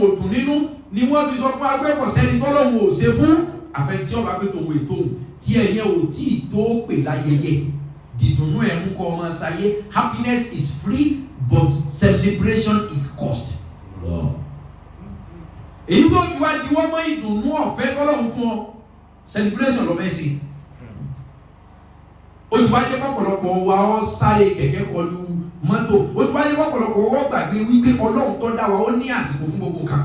ò dùn nínú ni wọ́n fi sọ fún agbẹ́kọ̀ sẹ́ni tọ́lọ́run ò ṣe fún àfẹ́ntí ọba pé tòun ètò tí ẹ̀yẹ ò tí ì tó pè láyẹyẹ dìdùnnú ẹ̀ mú kọ́ ọmọ sáyé. Happiness is free but celebration is cost. Èyí tó fi wá di wọ́n mọ́ ìdùnnú ọ̀fẹ́ tọ́lọ́run fún ọ celebration lọ fẹ́ sí. Ó ti wá jẹ́ pọ̀pọ̀lọpọ̀ wa ọ́ sáré kẹ̀kẹ́ kọlu mọ́tò. Ó ti wá jẹ́ pọ̀pọ̀lọpọ̀ wa gbàgbé wípé Ọlọ́run tó dá wa ó ní àsìkò fún gbogbo nǹkan.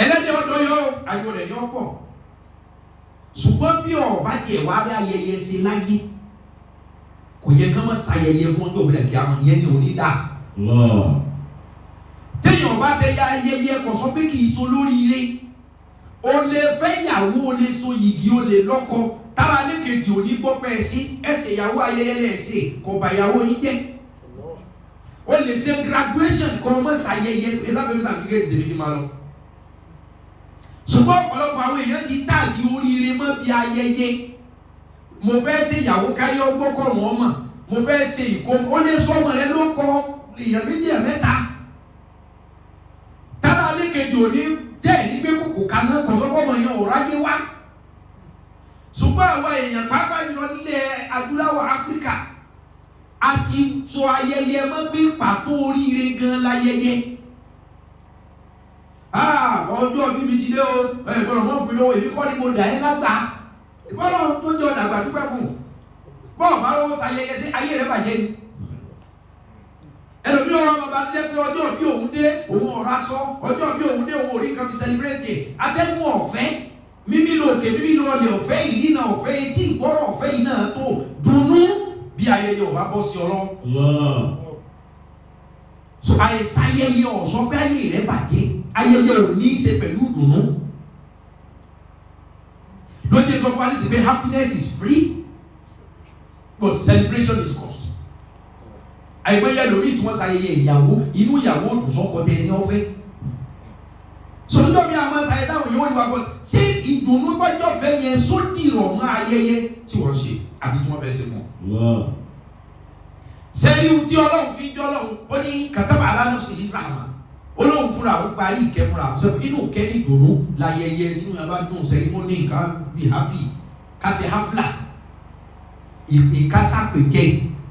Ẹlẹ́dẹ̀ ọdọ yọ ayọ̀ rẹ̀ ní ọ̀pọ̀. Ṣùgbọ́n bí ọba tiẹ̀ wá rí ayẹyẹ ṣe láyé kò yẹ ká má ṣayẹyẹ fún ọjọ́ òbílẹ̀ kí a mọ̀ ìyẹn ní òní dà. Téèyàn bá ṣe ya ayẹyẹ kò sọ pé kì í so lóríire. O lè fẹ́ ìyàwó, o lè so yìgì, o lè lọ́kọ tára ní kejì ò ní gbọ́ pẹ́ sí ẹsẹ̀ ìyàwó ayẹyẹ lẹ́ẹ̀sẹ̀ kò bá ìyàwó yín jẹ́. O lè ṣe graduation kọ́ ọmọ ṣayẹyẹ ẹ̀sàbẹ̀mí sàfikẹ́sì tèmi kí n máa lọ. Ṣùgbọ́n ọ̀pọ̀lọpọ̀ àwọn èèyàn ti táàgì oríire mọ́ bí ayẹyẹ. Mo fẹ́ ṣe ìyàwó káyé ọgbọ́kọ̀ wọn mọ̀, mo fẹ́ ṣe ìkómọ, ó lè sọ ọmọ rẹ ló kọ èèyàn méjì mẹ́ta. Tára ní kejì ò ní jẹ́ ní gbé kòkò kaná kọ̀sọ́kọ́ ọmọ yẹn ò ráyé wá. Ṣùgbọ́n àwọn èèyàn pàápàá jùlọ nílẹ̀ adúláwọ̀ Áfíríkà àti sọ ayẹyẹ mọ́ bí pàtó oríire gan láyẹyẹ. Ọjọ́ bí mi ti dé o, ẹ̀gbọ́n mọ́ fún mi lọ́wọ́ èmi kọ́ ni mo dà ẹ́ lágbà. Ìbọ́lọ̀ tó jẹ́ ọ̀dàgbà dúpẹ́ fún. Bọ́ọ̀ bá lọ́wọ́ sayẹyẹ sí ayé rẹ̀ bàjẹ́ ni. Ẹlòmí ọ̀rọ̀ ọmọ bá dé pé ọjọ́ bí òun dé òun ọ̀rá sọ, ọjọ́ bí òun dé òun orí kan fi celebrate. Atẹ́gùn ọ̀fẹ́, mímí lòkè, mímí lọ́ọ̀lẹ̀ ọ̀fẹ́, ìdínà ọ̀fẹ́, etí ìgbọ́rọ̀ ọ̀fẹ́ yìí náà tó dùnnú bí ayẹyẹ ọ̀bá bọ́ sí ọlọ́. So ayẹyẹ ọ̀sọ́ pé ayé rẹ̀ bàjẹ́, ayẹyẹ ò ní í ṣe pẹ̀lú dùnnú. Lóde tó wá ní sí pé happiness is free but celebration is cost. Àìmọye lórí tí wọ́n ṣayẹyẹ ìyàwó inú ìyàwó òdùsọ́kọ tẹ ní ọ̀fẹ́. So nígbà mi àmọ́ ṣayẹyẹ táwọn yóò wá bọ́ ṣé ìdùnnú tọ́jọ́ fẹ́ yẹn sódì ìrọ̀mọ́ ayẹyẹ tí wọ́n ṣe àbí tí wọ́n fẹ́ ṣe fún ọ. Ṣé irú tí Ọlọ́run fi jọ́ Ọlọ́run ó ní kataba ala nafsihi rahma Ọlọ́run fúnra ó parí ìkẹ́ fúnra inú kẹ́ ní ìdùnnú láyẹyẹ tí wọ́n bá dùn sẹ́rímọ́nì ká bí happy ká ṣe hafla ìkásàpèjẹ́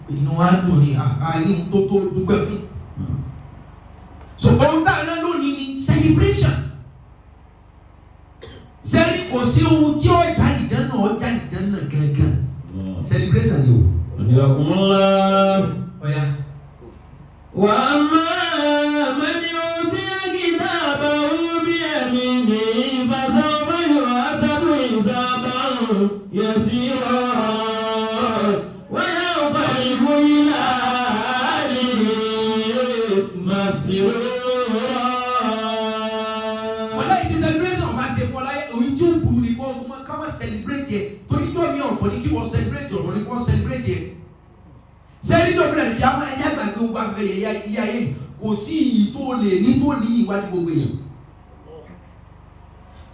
inú wa dùn ní àárín tó dúpẹ́ fún. So ohun tá a ná lónìí ni celebration. Sẹ́rí kò sí ohun tí ó já ìdáná gangan. Celebration ni o. Ọ̀dìyàkùnmọ́lá. Ọ̀ya. Wà á máa mẹ́ni ohun tí a kì í dábà ó bí ẹ̀mí ní ìfàsọ́bọ̀ yóò aṣáájú ìsábà yẹ̀ sí ọ̀rọ̀. Torí tó ní ọ̀tọ̀ ní kí wọ́n celebrate ọ̀tọ̀ ní kí wọ́n celebrate yẹ. Sẹ́ni tó bẹ̀rẹ̀ ní àwọn ẹ̀yà gbàgbé ogun afẹ́ yẹ ilé ayé kò sí iyì tó lè ní tó ní ìwádìí gbogbo yẹn.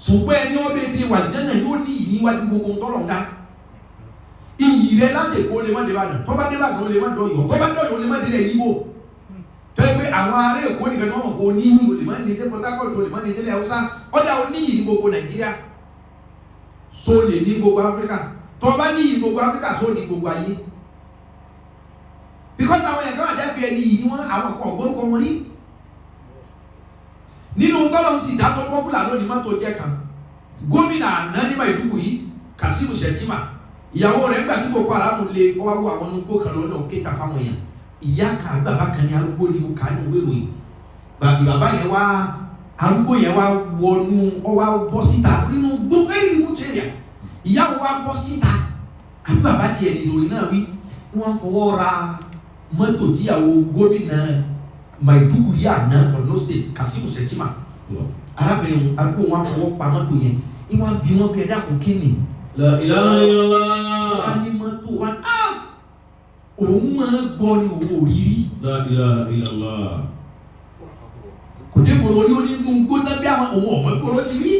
Ṣùgbọ́n ẹni ọbẹ̀ tí wà jẹ́nà yóò ní ìyí níwájú gbogbo tọ́lọ̀ ń dá. Iyì rẹ láti èkó lè má dé Ìbàdàn, tó bá dé Ìbàdàn ó lè má dọ̀yọ̀, tó bá dọ̀yọ̀ ó lè má dé ilẹ̀ Ìgbò. Tó yẹ pé àwọn ará Èkó nìkan ni wọ́n mọ̀ pé ó ní ìyì ó lè má ní dé Port Harcourt ó lè má ní dé ilẹ̀ Haúsá, ọ̀dà ó ní ìyì ní gbogbo Nàìjíríà. So lè ní gbogbo Áfíríkà tó bá ní gbogbo Áfíríkà so ní gbogbo ayé because àwọn ẹ̀ka wà jáde ẹni yìí ni wọ́n àwọn kan ọ̀gbọ́nkọ wọn ní nínú tọ́lọ́ sí ìdátọ́ pọ́pùlà lónìí má tó jẹ́ kan gómìnà àná ní Maiduguri Kasimu Shettima ìyàwó rẹ̀ nígbà tí Boko Haram lè wá wọ àwọn onugbó kan lọ́nà kéta fáwọn èèyàn ìyá kan bàbá kan ní arúgbó ni mo kà á ní òwe ìròyìn bàbá yẹn wá arúgbó yẹn wá wọnú ọwá bọ́ síta nínú gbogbo ẹ̀rí mú tó ẹ̀yà ìyàwó wá bọ́ síta àbí bàbá tiẹ̀ nìròyìn náà wí wọ́n fọwọ́ ra mọ́tò tíyàwó gómìnà Maiduguri àná Borno State Kasimu Shettima arábìnrin arúgbó wọn fọwọ́ pa mọ́tò yẹn ìwọ̀n bí wọ́n bí ẹ̀dá kò kí ni. La ilaha illallah. wọ́n ní mọ́tò wọn òun máa gbọ́ ní owó rírí. La ilaha illallah. Kò dé gbòòrò ní onígun gbóná bí àwọn òun ọ̀mọ́ gbòòrò ti rí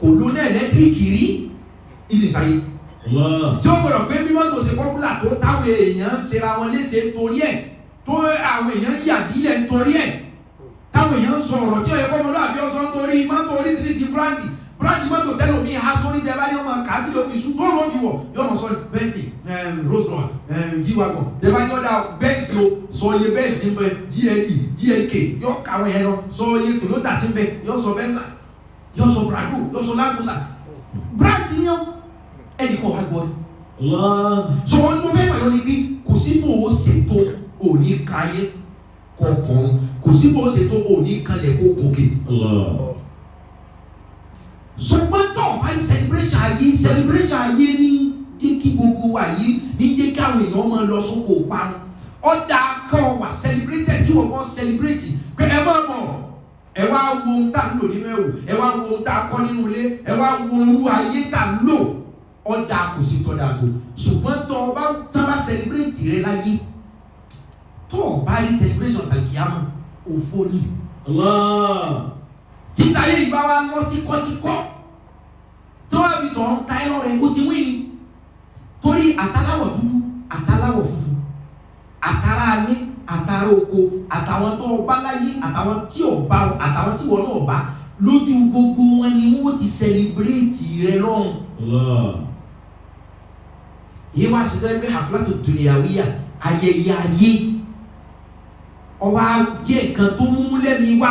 kò ló náà ẹlẹ́tíríkì rí ìsìnsáyé. Tí ó gbọ́dọ̀ pé bí mọ́tò ṣe pọ́pùlà tó táwọn èèyàn ń ṣera wọn léṣe torí ẹ̀ tó àwọn èèyàn yà dílẹ̀ nítorí ẹ̀ táwọn èèyàn sọ ọ̀rọ̀ tí ọ̀yẹ́ kọ́mọdé àbí ọ̀sán nítorí mọ́tò oríṣiríṣi bíráǹdì mọ́tò tẹ́lẹ̀ omi ha sórí tẹ́ bá ní ọmọ kàtí ló fi sùn tó ló fi wọ̀ yọmọ sọ Bentley Rolls Royce G-Wagon tẹ́ bá ní ọ̀dà Benz o sọ iye Benz ń bẹ GLE GLK yọ kàwọn yẹn lọ sọ iye Toyota ti ń bẹ yọ sọ Venza yọ sọ Prado yọ sọ Lagusa bíráǹdì ni ọ ẹnì kan wá gbọ́ ni. sọ wọn mo fẹ́ fàyọ ni pé kò sí bò ó ṣètò òní káyé kọ̀ọ̀kan kò sí bò ó ṣètò òní kalẹ̀ kó kòkè. ṣùgbọ́n tó o bá ń celebration ayé ní jẹ́ kí gbogbo wa yìí ní jẹ́ kí àwọn èèyàn máa lọ sóko parun ọ̀dà kan wà celebrated kí wọ́n kọ́ celebrate pé ẹ máa mọ̀ ẹ wá wo ohun tá a lò nínú ẹ̀wò ẹ wá wo ohun tá a kọ́ nínú ilé ẹ wá wo orú ayé tá a lò ọ̀dà kò sí tọ́da tó ṣùgbọ́n tó o bá sábà celebrate rẹ láyé tó o bá rí celebration tàkìyàmọ̀ òfò ni. títa yé ìbá wa lọ tíkọ́tíkọ́ tó wá fi tọ̀hún ta ẹ lọ́rẹ̀ ó ti wí ni torí àtàláwọ̀ dúdú àtàláwọ̀ funfun àtàrà ayé àtàrà oko àtàwọn tó ọba láyé àtàwọn tí ọba àtàwọn tí wọn náà bá lójú gbogbo wọn ni wọn ti celebrate rẹ lọ́rùn. yìí wá sí tọ́jú pé haflatu dunyawiyya ayẹyẹ ayé ọwọ́ ayé nǹkan tó mú lẹ́mi wá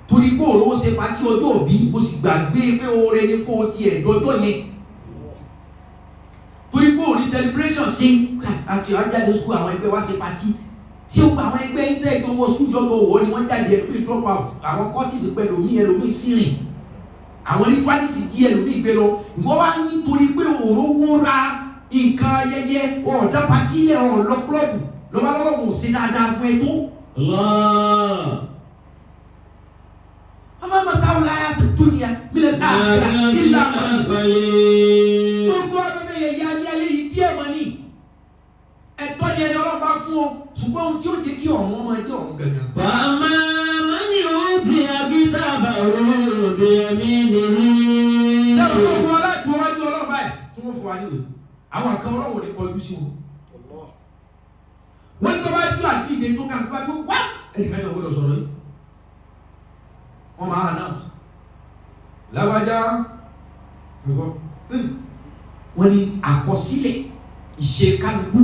torí pé òró ṣe pàtí ọjọ́ òbí o sì gbàgbé pé oore ni kó o tiẹ̀ dọ́jọ́ yẹn torí pé òní celebration ṣe àti àjáde school àwọn ẹgbẹ́ wá ṣe pàtí tí ó gba àwọn ẹgbẹ́ ń tẹ́ ìtọ́wọ́ school jọ́tọ̀ wọ́ ni wọ́n jáde ẹlòmíì drop out àwọn kọ́tìsì pẹ̀lú ẹlòmíì sírìn àwọn ritualist tí ẹlòmíì gbé lọ ìwọ́n wá nítorí pé òró wó ra nǹkan ayẹyẹ ọ̀dà pàtí ilẹ̀ ọ̀lọ́ klọ́ọ̀bù lọ́wọ́lọ́wọ́ kò sí dáadáa fún ẹ tó. ọmọ mọ̀tá wọlé ayé àti dúnìyà mílẹ̀ ààrẹ ìlà àgbáyé. gbogbo abẹ́bẹ́ yẹ ya ní ayé yìí díẹ̀ mọ́ ni ẹ̀tọ́ ni ẹni ọlọ́pàá fún ọ ṣùgbọ́n ohun tí ó jẹ́ kí ọ̀run ọmọ ẹjẹ́ ọ̀run gẹ̀gẹ̀. fàmà mani ohun tí a bí dábà òde ẹ̀mí nìyí. ṣé o gbogbo aláìpọ̀ wájú ọlọ́pàá ẹ̀ tí wọ́n fún wa níwèé àwọn àkàn ọlọ́wọ́ ní kọjú sí wọn. wọ́n tó bá dún àti ìdè tó kàn tó bá dún wá ẹnìkan ní ọgbọ́dọ̀ sọ̀rọ̀ yìí. wọ́n máa announce lágbájá wọ́n ní àkọsílẹ̀ ìṣe kálukú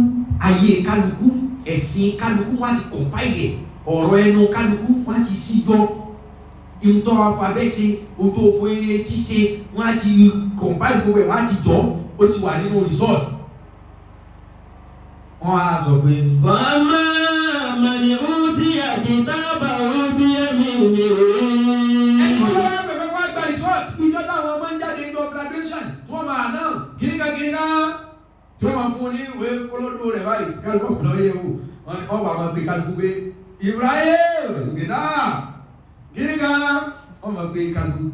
ayé kálukú ẹ̀sìn kálukú wọ́n ti compile ọ̀rọ̀ ẹnu kálukú wọ́n ti síjọ ìtọ́ afabẹ́sẹ̀ òtò òfin etí ṣe wọ́n ti compile gbogbo ẹ̀ wọ́n ti jọ ó ti wà nínú result. wọ́n á sọ pé. fàmà mani ohun tí a bí dábà òde ẹ̀mí nìyí. ẹni wọ́n wá pẹ̀pẹ́ wá gba result ìjọ táwọn ọmọ ń jáde ní graduation tí wọ́n máa náà kìnnìkà tí wọ́n máa fún ní ìwé kólódó rẹ̀ báyìí kálukú ọ̀pọ̀lọ́ yẹ wò wọ́n bá máa gbé kálukú gbé Ibrahim gbìnà kìnnìkà wọ́n máa gbé kálukú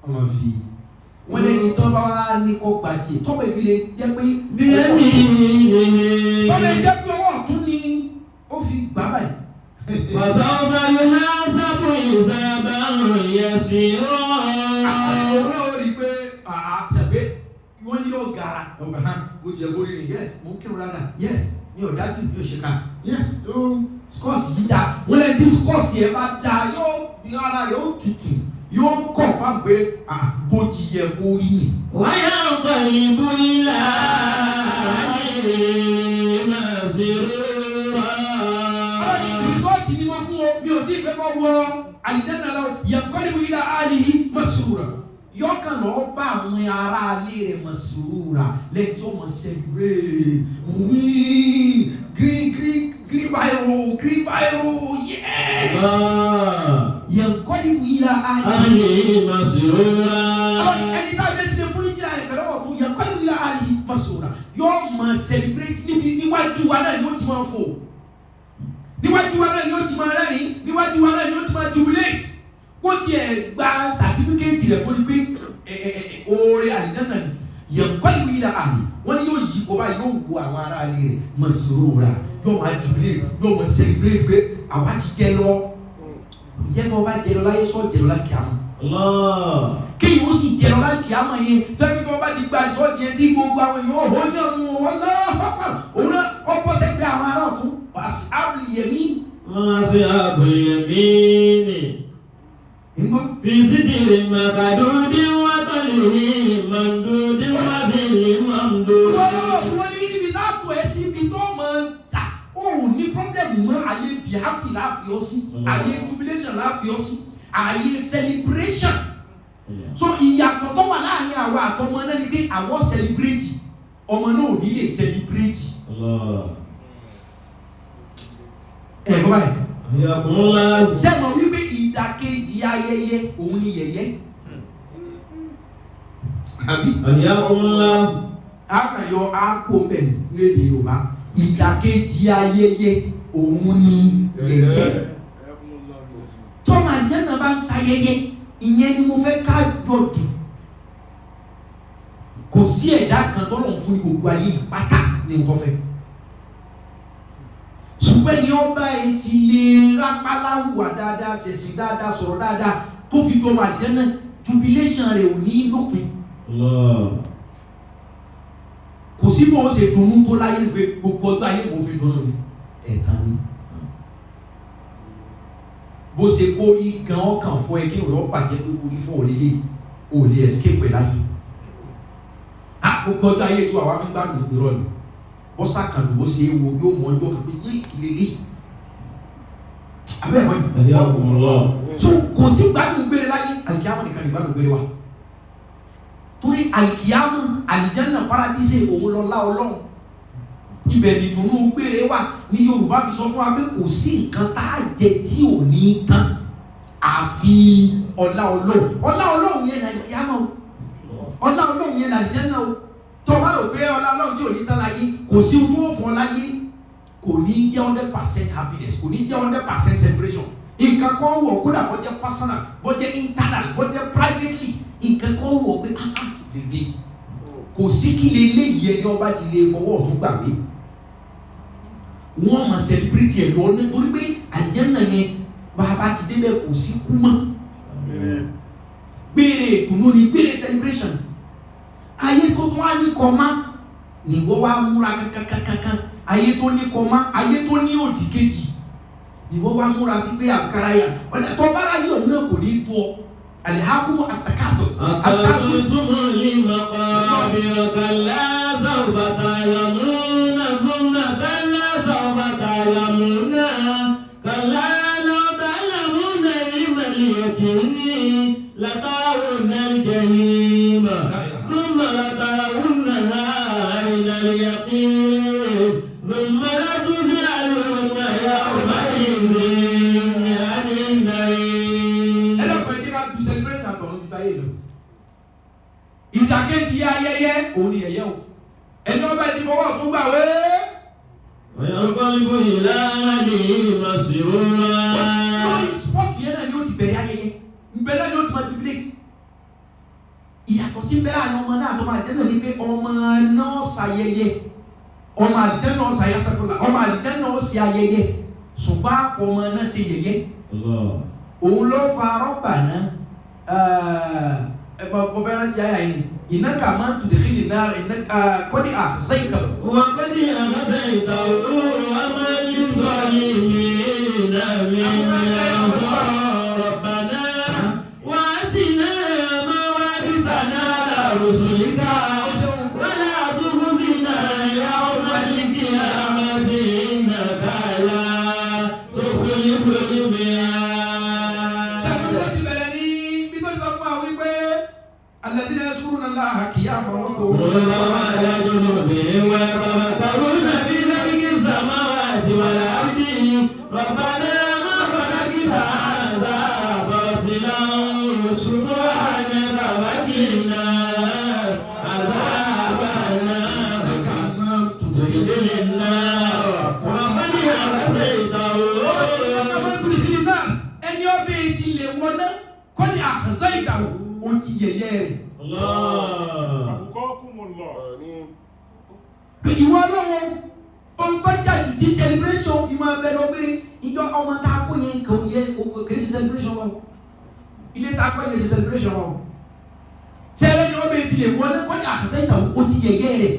wọ́n máa fi wọ́n lé ní tọ́ bá wá ní kó gba tiẹ̀ tọ́ bá ìfilé jẹ́ pé bí ẹ̀mí nìyí. tọ́ bá jẹ́ pé ọwọ́ ọ̀tún ni ó fi gbà báyìí. Fasawfa yuhasabu hisaban yasira. àwọn náà rí i pé ṣàgbé wọ́n ní yóò gara ọgbà hàn bó ti yẹ kó rí ni yes mo ń kírun dáadáa yes mi ò dájú mi ò ṣe ká yes scores yìí dáa wọ́n lè dín scores yẹn bá dáa yóò ní ara rẹ̀ ó tutù yóò kọ̀ fún pé bó ti yẹ kó rí ni. wáyà ọ̀pọ̀lìbù ilà nasira. rìsọ́ọ̀tì ni wọ́n fún o mi ò tí ì pẹ́ kọ́ wọ àlìjánnà lọ yaqalibu ila alihi masrura yọkàn lọ bá àwọn ará alé rẹ̀ masrura lẹ́tí ọmọ sẹ́gbẹ́ wí green biro yes yaqalibu ila alihi masrura. ẹni tá a bẹ tilẹ̀ fún ní tí a yẹ pẹ̀lú ọ̀tún yaqalibu ila alihi masrura yóò máa celebrate níwájú wa náà yóò ti máa fò níwájú wa náà yóò ti máa rẹ́rìn níwájú wa náà yóò ti máa jubilate kó tiẹ̀ gba sàtífíkẹ́ẹ̀tì rẹ̀ kó ní pé oore àlìjánnà yaqalibu ila alihi wọ́n ní yóò yí kó báyìí yóò wo àwọn ará ilé rẹ̀ masrura yóò máa jubilate yóò máa celebrate pé àwa ti jẹ lọ ìjẹ́ bá ọba jẹ lọ láyé sọ jẹ lọ láti kíámà kéèyàn ó sì jẹ lọ láti kíámà yẹn tẹ́bí tó bá ti gba ìsọ́ọ̀tì yẹn tí gbogbo àwọn èèyàn ó yàn mú wọn lọ́pàá òun náà ó bọ́ sẹ́gbẹ́ àwọn ará ọ̀tún wàásù ábìlì yẹmí أصحاب اليمين في سدر مكدود وطلح ممدود وظل ممدود. wọ́n ní níbi látò ẹ́ sí ibi tó mọ̀ ó ní pọ́blẹ́mù mọ́ ayé bí happy láàfi ọ́ sí ayé jubilation láàfi ọ́ sí ayé celebration. So ìyàtọ̀ tó wà láàrin àwọn àtọmọ náà ni pé àwọn celebrate ọmọ náà ò ní lè celebrate. Ẹ gbọ́ báyìí. Ṣé mo wí pé ìdàkejì ayẹyẹ òun ni yẹ̀yẹ́? Àbí? Àkàyọ àkó bẹ̀ lédè Yorùbá. Ìdàkejì ayẹyẹ òun ni yẹ̀yẹ́. Tọ́mọ àjẹ́nà bá ń ṣayẹyẹ, ìyẹn ni mo fẹ́ ká jọ dù. Kò sí ẹ̀dá kan tọ́lọ̀ fún gbogbo ayé ìpátá ní nǹkan fẹ́. Ṣùgbọ́n ní ọba ẹ̀ ti lè rápálá hùwà dáadáa, ṣẹ̀sìn dáadáa, sọ̀rọ̀ dáadáa tó fi dọ́mọ àjẹ́nà jubilation rẹ̀ ò ní lópin. Kò sí bó ṣe dùnnú tó láyé pé gbogbo ọjọ́ ayé mo fi dùnnú ni ẹ̀tàn ni. Bó ṣe kó rí gan ọkàn fún ẹ kí òun pàjẹ́ pé orí fún òlélé òlé escape láyé. Gbogbo ọjọ́ ayé tí wàá fi gbádùn irọ́ ni. Bọ́sà kan ló ṣe é wo yóò mọ ọjọ́ kan pé yé ìkìlélé. Abẹ́ ẹ̀kọ́ ni. So kò sí gbádùn gbére láyé àlìkíyàmù nìkan ní gbádùn gbére wa. Torí àlìkíyàmù àlìjẹ́nà paradíṣe òun lọ́lá Ọlọ́run. Ibẹ̀ ni dùnú gbére wà ní Yorùbá fi sọ fún wa pé kò sí nǹkan tá a jẹ tí ò ní tán àfi ọlá Ọlọ́run. Ọlá Ọlọ́run yẹn l'àlìkíyàmù o. Ọlá Ọlọ́run yẹn l'àlìjẹ́nà o. Tó bá rò pé ọlá Ọlọ́run tí ò ní tán láyé kò sí ojú òfin láyé kò ní jẹ́ 100% happiness kò ní jẹ́ 100% celebration. Nǹkan kan wọ̀ kódà bó jẹ́ personal bó jẹ́ internal bó jẹ́ privately nǹkan kan wọ̀ pé lè kò sí kí lè léyìí ẹni ọba ti lè fọwọ́ ọ̀tún gbàgbé. Wọ́n máa celebrate ẹ̀ lọ nítorí pé àlìjẹ́nà yẹn bàbá ti débẹ̀ kò sí kú mọ́. Gbére ìdùnnú ni gbére celebration. Ayé tó tún á ní kọ́má nìwọ́ wá múra kankankankan. Ayé tó ní kọ́má ayé tó ní òdì kejì nìwọ́ wá múra sí pé àkàrà yà ọ̀nà tó bára yìí òun náà kò ní tó ọ. Alihakumu atakato. Atakato lima qabira kalla sawfa ta'lamuna thumma kalla sawfa ta'lamuna kalla law ta'lamuna ilma al-yaqini lata'awunna al-jahim thumma lata'awunnaha 'ayna al-yaqin thumma latus'alunna yawma idhin 'anil na'im. Ìdàkejì ayẹyẹ òun ni ẹ̀yẹ o. Ẹni ọba ẹni fọwọ́ tó gbà wé. Ọ̀yọ́kọ́lùkù ìlànà ìmọ̀síwọ́lá. Lórí spọ́ọ̀tù yẹn náà ni ó ti bẹ̀rẹ̀ ayẹyẹ. Ìbẹ̀rẹ̀ ni ó ti máa jubilate. Ìyàtọ̀ tí ń bẹ̀rẹ̀ àwọn ọmọ náà tó máa dẹ́nà ní pé ọmọ náà ṣayẹyẹ. Ọmọ àlìdẹ́ náà ṣayẹ sẹ́kọ̀lá. Ọmọ àlìdẹ́ náà ṣe ayẹyẹ. Ṣùgbọ́n àfọmọ náà ṣe yẹyẹ. Òun ló fa rọ́bà náà. Bọ́fẹ́rẹ́ ti ayà yìí. Innaka man tudkhilin nar innaka qad ahsaytahu. Wa qad ahsaytahu wa ma lizzalimina min ansar. Rabbana wa atina ma wa'adtana ala rusulika wa la tukhzina yawmal qiyamati innaka la tukhliful mi'ad. الذين يذكرون الله قياما وقعودا وعلى جنوبهم ويتفكرون في خلق السماوات والأرض ربنا ما خلقت هذا باطلا سبحانك وقنا عذاب النار كما تدخل النار وقد أخزيته ẹni ọbẹ̀ ti lè wọná kọ́ ni àkàzá ìdàrú ó ti yẹyẹ rẹ̀. Ìwọ lọ́wọ́ ohun tó jáde tí celebration fi máa bẹ lọ pé ìjọ ọmọ tá a kó yẹn kò yẹ kò ṣe celebration wọn. Ilé tá a kó yẹn ṣe celebration wọn. Sẹ́lẹ̀ ni ọbẹ̀ ti lè wọná kọ́ ni àkàzá ìdàrú ó ti yẹyẹ rẹ̀.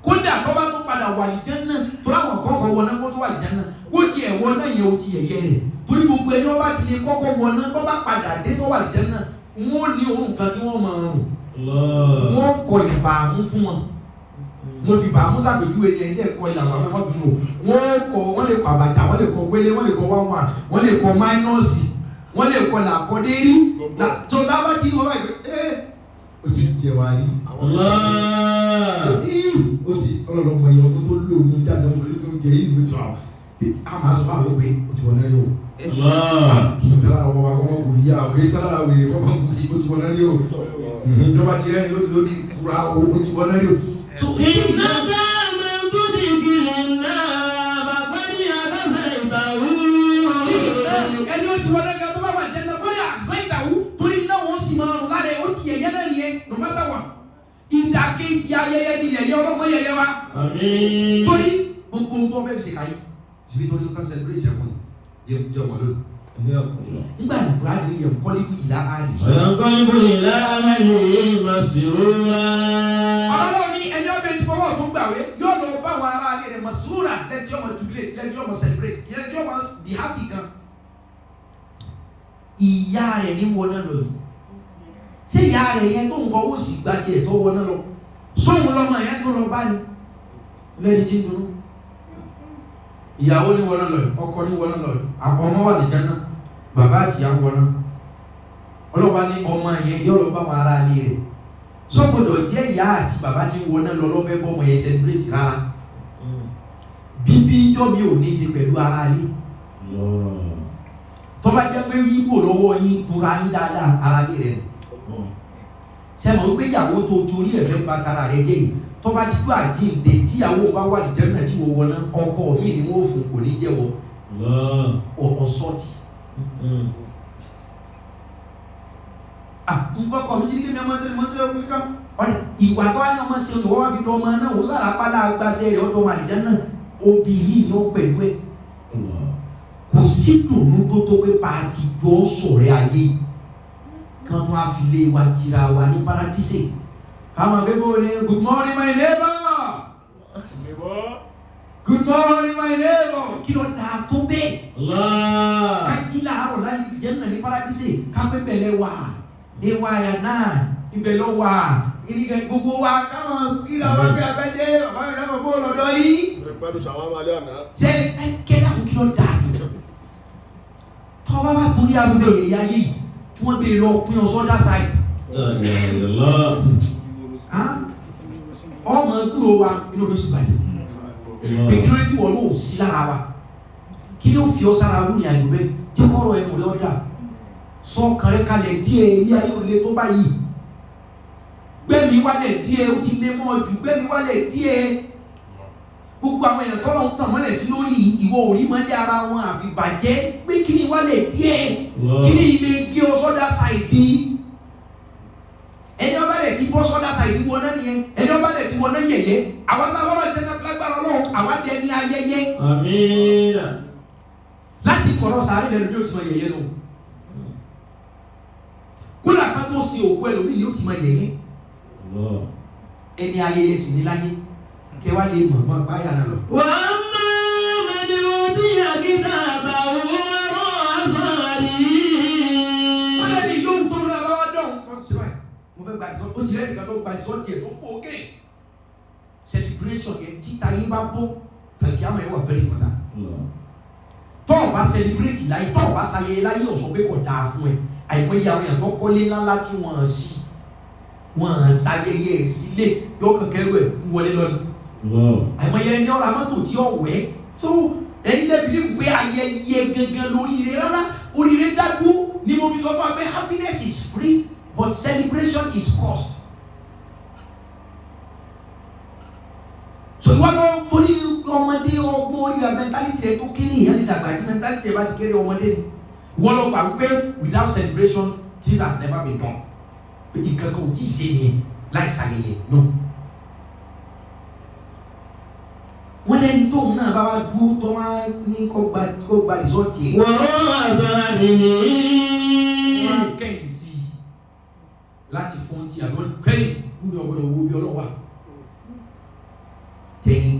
kódà tó bá tó padà wà ní Jánnà tó láwọn kọ́kọ́ wọ náà kó tó wà ní Jánnà ó ti ẹ̀ wọ náà yẹn ó ti yẹ̀yẹ́ rẹ̀ torí gbogbo ẹni wọ́n bá ti lè kọ́kọ́ wọ náà tó bá padà dé tó wà ní Jánnà wọ́n ní òórùn kan tí wọ́n máa rùn wọ́n kọ ìbàmú fún wọn mo fi bàmú sàpèjúwe ní ẹni ẹ̀kọ́ ìlànà àwọn ọmọbìnrin wọ́n lè kọ àbàtà wọ́n lè kọ gbélé wọ́n lè kọ wáwà wọ́n lè kọ máínọ́ọ̀sì wọ́n lè kọ làkọ́dérí tó tá bá ti wọ́n báyìí ó ti ń tiẹ̀ wá rí ó ti ọlọ́lọ́mọ yẹn ọdún tó lò ní dáadáa ó ti ń jẹ ìlú tí wọ́n á máa sọ fún àwọn òwe ó ti wọ́n náà yóò kì í tẹ́lá àwọn ọmọ akọ́mọ́ kò yíyá òwe tẹ́lá àwọn èrè kọ́mọ́ kò yí ó ti wọ́n náà yóò ìjọba ti rẹ́ni lórí fura ó ti wọ́n náà yóò. ẹni ó ti wọ́n náà tó bá wà jẹ́ náà kọ́ni àṣà ìdàwó torí náà wọ́n sì máa rùn lára ẹ̀ ó ti yẹ̀yẹ́ náà nìyẹn no matter what ìdàkejì ayẹyẹ ni yẹ̀yẹ́ ọlọ́mọ yẹ̀yẹ́ wa torí gbogbo tó fẹ́ ṣe káyé tìbí torí ó kàn celebrate ẹ̀ fún yẹ ọmọ lónìí. nígbà tí kúrò àdéhùn yẹ kọ́lé bí ìlà àdé. ọ̀yọ̀kọ́lé bí ìlà àmàlẹ́ màsíwúrà. ọlọ́run ní ẹni ọbẹ̀ ní fọwọ́ tó gbàwé yóò lọ bá àwọn ará alẹ́ rẹ̀ màsíwúrà lẹ́tí ọmọ jubilate lẹ́tí ọmọ celebrate lẹ́tí ọmọ be happy gan. ìyá rẹ̀ ní wọná lọ yìí ṣé ìyá rẹ̀ yẹn tó ń fọwọ́ sí gbà tiẹ̀ tó wọná lọ sóhun lọ́mọ yẹn tó lọ bá ní lẹ́ni tí ń dunú. ìyàwó ní wọná lọ yìí ọkọ ní wọná lọ yìí ọmọ wà ní Jánnà bàbá àti ìyá wọná ọlọ́wà ní ọmọ yẹn yóò lọ bá wọn ará ilé rẹ̀ sọ́gbọ́dọ̀ jẹ́ ìyá àti bàbá tí ń wọná lọ lọ́fẹ́ bọ́ ọmọ yẹn celebrate rárá bíbí ijọ́ mi ò ní í ṣe pẹ̀lú ará ilé tó bá jẹ́ pé yíbò lọ́wọ́ yín tura yín dáadáa ará ilé rẹ̀ sẹ́mọ̀ wípé ìyàwó tó torí ẹ̀fẹ́ gba tara rẹ̀ jẹ́ yìí tó bá dídú àjíǹde tíyàwó bá wà ní Jánnà tí wọ́n wọná ọkọ mi ni wọ́n fún kò ní jẹ́wọ́ ọ̀sọ́tì. Ngbọ́kọ̀ mi ti ní kí ni ọmọ ṣe mọ́ ṣe ọmọ nǹkan ọ̀nà ìwà tó wá ní ọmọ ṣe olùwọ́ wá fi dán ọmọ náà ó sára pálá agbáṣẹ́ rẹ̀ ọdún wà ní Jánnà obìnrin ní ó pẹ̀lú ẹ̀ kò sí dùnú tó tó pé pàtì jọ sọ̀rẹ́ ayé kan tó a fi lé wa tira wa ní paradíṣe àmọ́ bẹ́ẹ̀ ni good morning my neighbor good morning my neighbor kí ló dáa tó bẹ́ẹ̀ kájí làárọ̀ láyé Jánnà ní paradíṣe kápẹ́ bẹ̀lẹ̀ wà ewa ya náà ibẹ̀ lọ wà ìrìnkà gbogbo wa káwọn kíra wa bí abẹ́jẹ́ bàbá mi náà bọ́ lọ́dọ̀ yìí ṣe kẹ́lá kò kí ló dáa tó tọ́ bá wà torí abúlé yẹ̀yà yìí tí wọ́n bèèrè lọ pín ọ sọ́dá sáì ọmọ kúrò wa inú ló sì bàjẹ́ pé kí ló dé tí wọ́n lóò sí lára wa kí ló fi ọ sára wúni àjò bẹ́ẹ̀ jẹ́ kọ́rọ̀ ẹnu rẹ̀ ọ̀dà sọ kàrẹ́ kalẹ̀ díẹ̀ ilé ayé òlé tó báyìí gbẹ́mi wálẹ̀ díẹ̀ ó ti lé mọ́ jù gbẹ́mi wálẹ̀ díẹ̀ gbogbo àwọn èèyàn tọ́lọ́ ń tàn mọ́lẹ̀ sí lórí ìwọ orí mọ́lẹ̀ ara wọn àfi bàjẹ́ pé kí ni wálẹ̀ díẹ̀ kí ni ilé gé ọ sọ́dá ṣàìdí ẹni ọba lẹ̀ ti bọ́ sọ́dá ṣàìdí wọn náà nìyẹn ẹni ọba lẹ̀ ti wọn náà yẹ̀yẹ́ àwọn táwọn ọ̀rọ̀ ìtẹ́ta lágbára ọlọ́run àwọn dẹ ní ayẹyẹ láti kọ̀rọ̀ sàárè lẹ́nu bí ó ti máa yẹ̀yẹ́ lọ kódà ká tó sin òkú ẹlòmíì ni ó ti máa yẹ̀yẹ́ ẹni ayẹyẹ sì ní láyé kẹwàá lè mọ̀ mọ́ báyà náà lọ. wà á máa mẹ́ni wọ́n tí àgídà àbàwọ̀ ọ̀rọ̀ àfààní. wọ́n lé ní lóhùn tó lọ́wọ́ bá wá dọ̀hún kọ́ sí báyìí mo fẹ́ gbàdìsọ́ ó ti rẹ́ nìkan tó gbàdìsọ́ tiẹ̀ tó fò ókè celebration yẹn títa yín bá bó tàbí àmọ́ ẹ̀ wà very important. tọ́ ọ̀ bá celebrate láyé tọ́ ọ̀ bá sayẹyẹ láyé ọ̀sọ́ pé kò dáa fún ẹ àìmọye àwọn èèyàn tó kọ́lé ńláńlá tí wọ́n sí wọ́n sayẹyẹ sílé lọ́kàn kẹrù ẹ̀ ń wọlé lọ́nà àìmọye ẹni ọ̀rọ̀ amọ́tò tí ó wẹ̀ tó ẹ̀yin lẹ́bi ní pé ayẹyẹ gangan lóríire rárá oríire dájú ni mo fi sọ fún wa pé happiness is free but celebration is cost. so ìwọ lọ torí ọmọdé ọgbọ́n oríra mentality rẹ tó kéré ìyẹn ní dàgbà tí mentality rẹ bá ti kéré ọmọdé ni ìwọ lọ gbà wípé without celebration things has never been done ìkankan ò tí ì ṣe nìyẹn láì ṣàyẹyẹ no. wọ́n lẹ́ni tóun náà bá wá dúró tó wá ní kó gba rìsọ́ọ̀tì ẹ̀. wọ́n àṣà nìyí. wọ́n kẹ́yìn sí i láti fún ti àlọ́ kẹ́yìn lórí ọgbọ́dọ̀ owó bí ọlọ́wà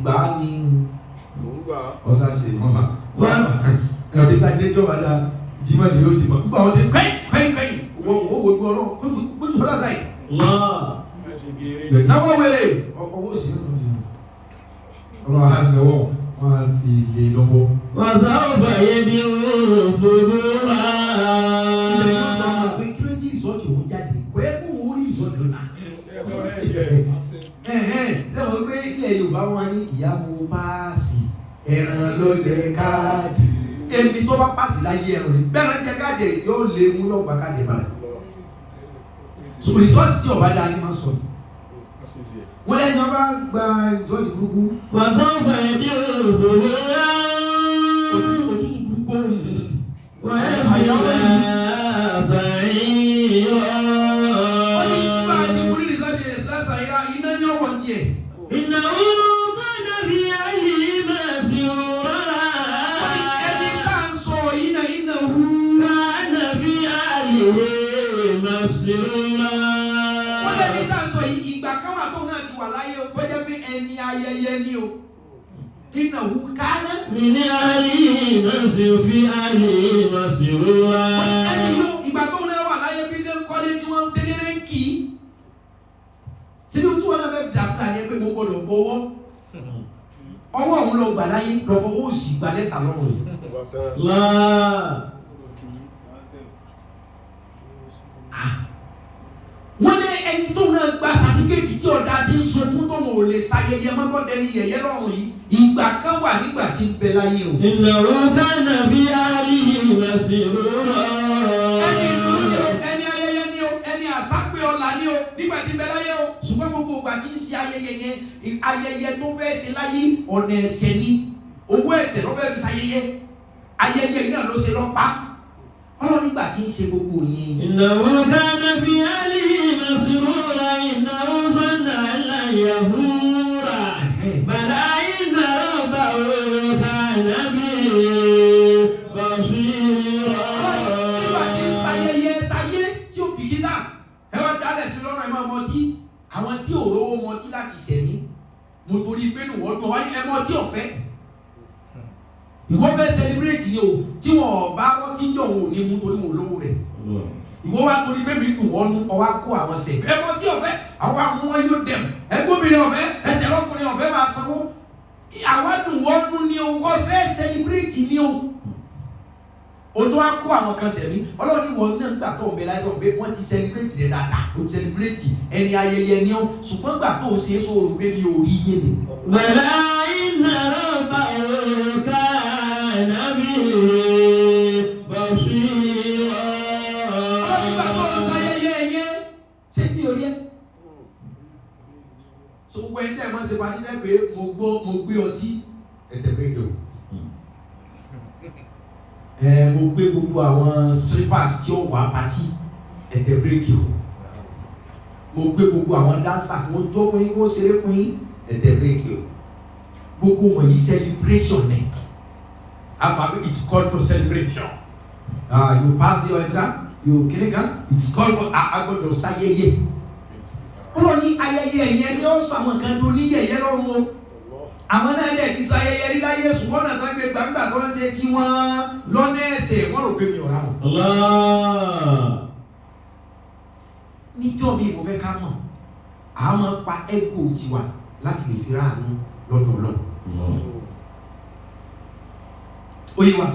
gbà á ní Mungba. ọ̀sán ṣe mọ́mà ẹ̀rọ tí sáà déjọ́ wà dáa jimá ni yóò ti mọ̀ nígbà wọn ti kẹ́yìn wọ́n wo ojú ọlọ́ kó tó fọ́dá sáyì. náwó wẹ̀rẹ̀ ọwọ́ sí ọ̀rọ̀ àhànàwọ̀ wọn á fi lè lọ́wọ́. wàsáwùfà yé ni fòmùrà. ilẹ̀ yóò gbà wọn pé kí ló ti ìsọ́ọ̀tì òun jáde kò yẹ kó wọ́n rí ìsọ́ọ̀tì náà. lẹ́wọ̀n pé ilẹ̀ Yorùbá wọn ní ìyàwó páàsì ẹran ló jẹ káàdì èmi tó bá páàsì láyé ẹran rẹ bẹ́ẹ̀ náà jẹ káàdì yóò lé mú lọ́gbà káàdì báyìí. so resọ́ọ̀tì tí ọba dáa ni máa sọ wọ́n lẹ́nu ọba gba resọ́ọ̀tì burúkú. wàsáwùfà yé ni fòmùrà. ojú burúkú wà á fi wá sàyìn wá. إنه كان في أهله مسرورا. ẹni ká ń sọ yìí náà ìnáwó. كان في أهله مسرورا. wọ́n lẹ́ni ká ń sọ yìí ìgbà kan wà tó náà ti wà láyé o tó jẹ́ pé ẹni ayẹyẹ ni o. ìnáwó kánà. من أهله مسرور في أهله مسرورا. ẹni yóò ìgbà tó náà wà láyé bí ṣe ń kọ́lé tí wọ́n ń tẹ́lẹ̀ ń kì í. síbi tí wọn náà fẹ́ dàgbà ni pé mo gbọdọ̀ gbowó ọwọ́ òun lọ gbà láyé lọ́fọ̀ ó sì gbà lẹ́tà lọ́rùn yìí. wọ́n ní ẹni tó náà gba sàtífíkẹ́tì tí ọ̀dà ti ń sunkún tó mọ̀ ò lè ṣayẹyẹ mọ́tò dẹni yẹ̀yẹ́ lọ́rùn yìí ìgbà kan wà nígbà tí ń bẹ láyé o. إنه كان في أهله مسرورا. ẹni ayẹyẹ ni o ẹni àsápé ọ̀la ni o nígbà tí ń bẹ láyé o ṣùgbọ́n gbogbo ìgbà tí ń ṣe ayẹyẹ yẹn ayẹyẹ tó fẹ́ ṣe láyé ọ̀nà ẹ̀ṣẹ̀ ni owó ẹ̀ṣẹ̀ ló fẹ́ fi ṣayẹyẹ ayẹyẹ náà ló ṣe lọ́pàá ọlọ́run nígbà tí ń ṣe gbogbo yẹn. إنه كان في أهله مسرورا. إنه ظن أن لن يبور. بلى إن ربه كان به بصيرا. nígbà tí ń ṣayẹyẹ táyé tí ó bìkítà ẹ wá dálẹ̀ sí lọ́rùn ẹ máa mọtí àwọn tí ò rówó mọtí láti ṣẹ̀mí mo torí pé nù wọ́n dùn wá ní ẹ mọtí ọ̀fẹ́ ìwọ fẹ́ celebrate ni o tí wọn bá rántí jọ wọn ò ní mú torí wọn ò lówó rẹ̀ ìwọ wá torí pé mi dùn wọ́n nú ọwá kó àwọn sẹ̀ ẹ mọtí ọ̀fẹ́ àwọn amú wọn yóò dẹ̀m ẹ gómìnà ọ̀fẹ́ ẹ tẹ̀lọ́kùnrin ọ̀fẹ́ máa sanwó àwọn dùn wọ́n nú ni o wọ́n fẹ́ celebrate ni o tó wá kó àwọn kan sẹ̀mí ọlọ́run ní wọn náà gbà tó ń bẹ láyé wọn pé wọ́n ti celebrate rẹ̀ dáadáa ó ti celebrate ẹni ayẹyẹ ni ó ṣùgbọ́n gbà tó ń ṣe é sóòrò pé mi ò rí yé mi. بلى إن ربه كان به بصيرا. ọlọ́run gbà tó ń ṣayẹyẹ yẹn ṣé mi ò rí ẹ. so gbogbo ẹni tẹ́ ẹ máa ṣe pàdé tẹ́ pé mo gbé ọtí ẹ̀tẹ̀ bírèkì o. mo gbé gbogbo àwọn strippers tí ó wà pàtí ẹ̀tẹ̀ bírèkì o. mo gbé gbogbo àwọn dancer tí wọ́n jó fún yín wọ́n ṣeré fún yín ẹ̀tẹ̀ bírèkì o. gbogbo wọ̀nyí celebration ni àpapọ̀ it's called for celebration. You pass your exam you kìnìkà it's called for agbọ́dọ̀ ṣayẹyẹ. wọ́n ní ayẹyẹ yẹn ni ó sọ àwọn kan tó ní yẹ̀yẹ́ lọ́rùn o. àwọn náà dẹ̀ ti ṣayẹyẹ rí láyé ṣùgbọ́n náà tó ń gbé gbàgbà tó ń ṣe tí wọ́n lọ́nà ẹ̀sẹ̀ wọ́n rò pé mi ò rà wọ́n. níjọ́ mi mo fẹ́ ká mọ̀ a máa pa ego tiwa láti lè fi ráàánú lọ́dọ̀ Ọlọ́run. Oye wa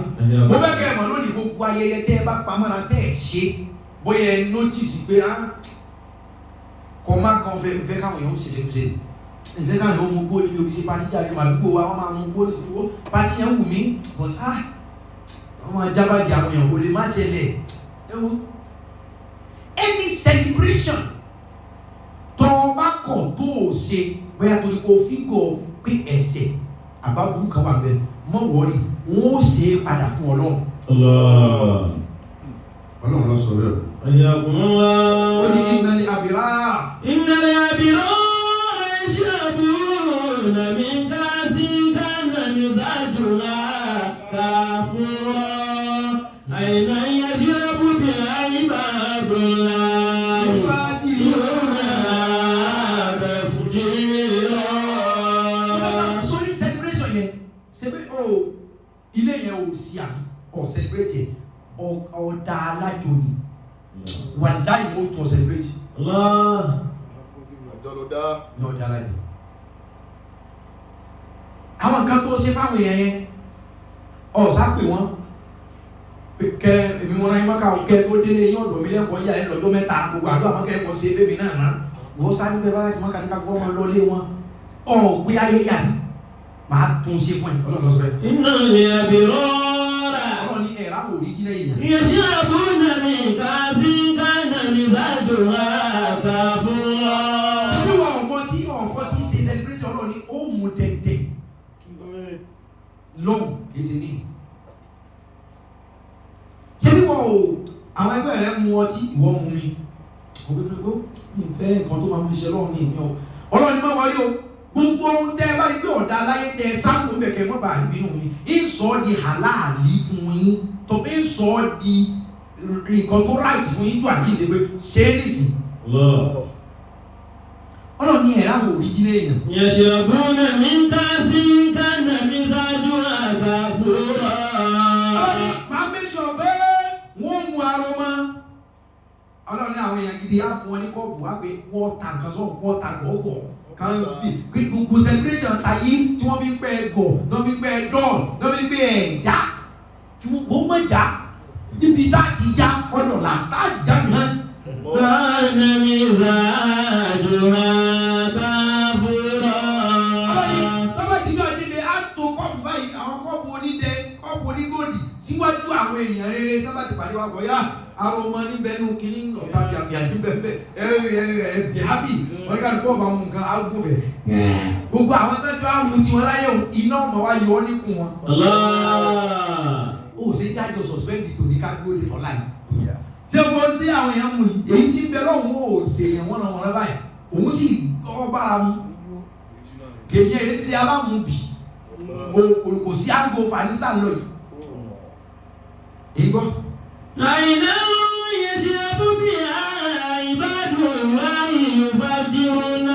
mo fẹ́ kẹ́ ẹ̀ mọ̀ lónìí gbogbo ayẹyẹ tẹ́ ẹ bá pamọ́ra tẹ́ ẹ ṣe bóyá ẹ nọ́tìsì pé kọ́ máa kan fẹ́ káwọn èèyàn ṣe ṣe ìfẹ́ káwọn èèyàn mú gbóni bí o fi ṣe pati jáde màdúgbò wa wọ́n máa mú gbóni sí owó pati yẹn wù mí but wọ́n máa jábàdì àwọn èèyàn kò lè má ṣẹlẹ̀ ẹ wo any celebration tó o bá kọ̀ tó o ṣe bóyá torí kò fi gọ̀ pé ẹ̀ṣẹ̀ àbábùrú kan wà bẹ́ẹ̀ mọ̀ wọ́ọ̀rì wọ́n ó ṣe é padà fún Ọlọ́run. Ọlọ́run lọ sọ bẹ́ẹ̀. ó ní innal abrar. innal abrar yashrabuna min ka'sin kana mizajuha kafura aynan yashrabu biha ibadullah yufjira. sórí celebrate ọ̀dà alájò ni wàláì mo tún celebrate ní ọ̀dà alájò àwọn kan tó ṣe fáwọn èèyàn yẹn ọ̀sá pè wọ́n kẹ èmi wọn náà mọ́ká kẹ tó délé yín ọ̀dọ̀ mi lẹ́kọ̀ọ́ yà ẹ́ lọ́jọ́ mẹ́ta gbogbo àdó àwọn kẹ́kọ̀ọ́ ṣe fẹ́mi náà ná ìwọ sáré bẹ́ẹ̀ bá láti mọ́ká ní ká gbọ́ wọn lọ lé wọn ọ̀gbé ayé yà ní máa tún ṣe fún ẹ̀ ọlọ́run lọ́sọ̀rọ̀ ẹ̀. iná ni ẹbí rọra. ọlọ́run ní ẹ̀rá òríjínà èèyàn. ìyẹ̀sí àbúrò mi ká sí kánà mi sádùn àkàfọ́. ṣé wọn ọmọ tí ọ̀fọ́ ti ṣe celebrate ọlọ́run ní ó mú dẹ́dẹ́ lọ́hùn kì í ṣe ní. ṣé bí wọn ò àwọn ẹgbẹ́ rẹ mú ọtí ìwọ mú mi ògbégbégbó mi fẹ́ nǹkan tó máa mú iṣẹ́ lọ́run ní ìní ọ ọlọ́run ní má wọlé o gbogbo ohun tẹ́ bá rí pé ọ̀dà aláyé tẹ́ sáàpù mẹ́kẹ́ mọ́ bá nínú mi ń sọ ọ́ di halali fún yín tó bí ń sọ ọ́ di nǹkan tó right fún yín tó àjíǹde pé ṣé é nìsín ọlọ́run ní ẹ̀rá wò original èèyàn. ìyẹ̀sí àbúrò mi ká sí kánà mi sádùn àkàfọ́. máa mẹ́sọ̀ pé wọ́n mú aroma ọlọ́run ní àwọn èèyàn gidi á fún wọn ní kọ́ọ̀bù wá pé wọ́n ta nǹkan sọ wọ́n ta gọ́gọ́ kan fi gbogbo celebration tayé tí wọ́n fi pẹ́ gọ̀ wọ́n fi pẹ́ dọ́ọ̀lù wọ́n fi pẹ́ ẹ̀já tí wọ́n mọ̀ já níbi tá a ti já ọ̀dọ̀ là tá a já náà. kánà mi sádùn àkàfọ́. tọ́wọ́ ti bí ọdún ilé á tó kọ́ọ̀bù báyìí àwọn kọ́ọ̀bù onídẹ kọ́ọ̀bù onígòdì síwájú àwọn èèyàn rere tọ́wọ́ ti pàdé wa bọ̀ yá aroma níbẹ̀ nù kiri ọ̀tá bíàbíà níbẹ̀ bíàbí wọ́n ká lùkọ́ ọba mu nǹkan ágùnfẹ̀ gbogbo àwọn tẹ́jú àwọn tí wọ́n láyé iná ọmọ wa yọ ọ́ níkùn wọn. ó ṣe jáde sọ̀spẹ́ndì tòní ká gbó lè tọ́lá yìí. ṣé wọ́n tí àwọn èèyàn mú yìí èyí tí ń bẹ lọ́wọ́ ó ṣe èèyàn wọ́n náà wọ́n náà báyìí òun sì kọ́ bára mu kèmí ẹ̀ ṣe alámùbí kò sí àgbo fàníta lọ yìí. àìná يشرب بها عباد الله يفجرون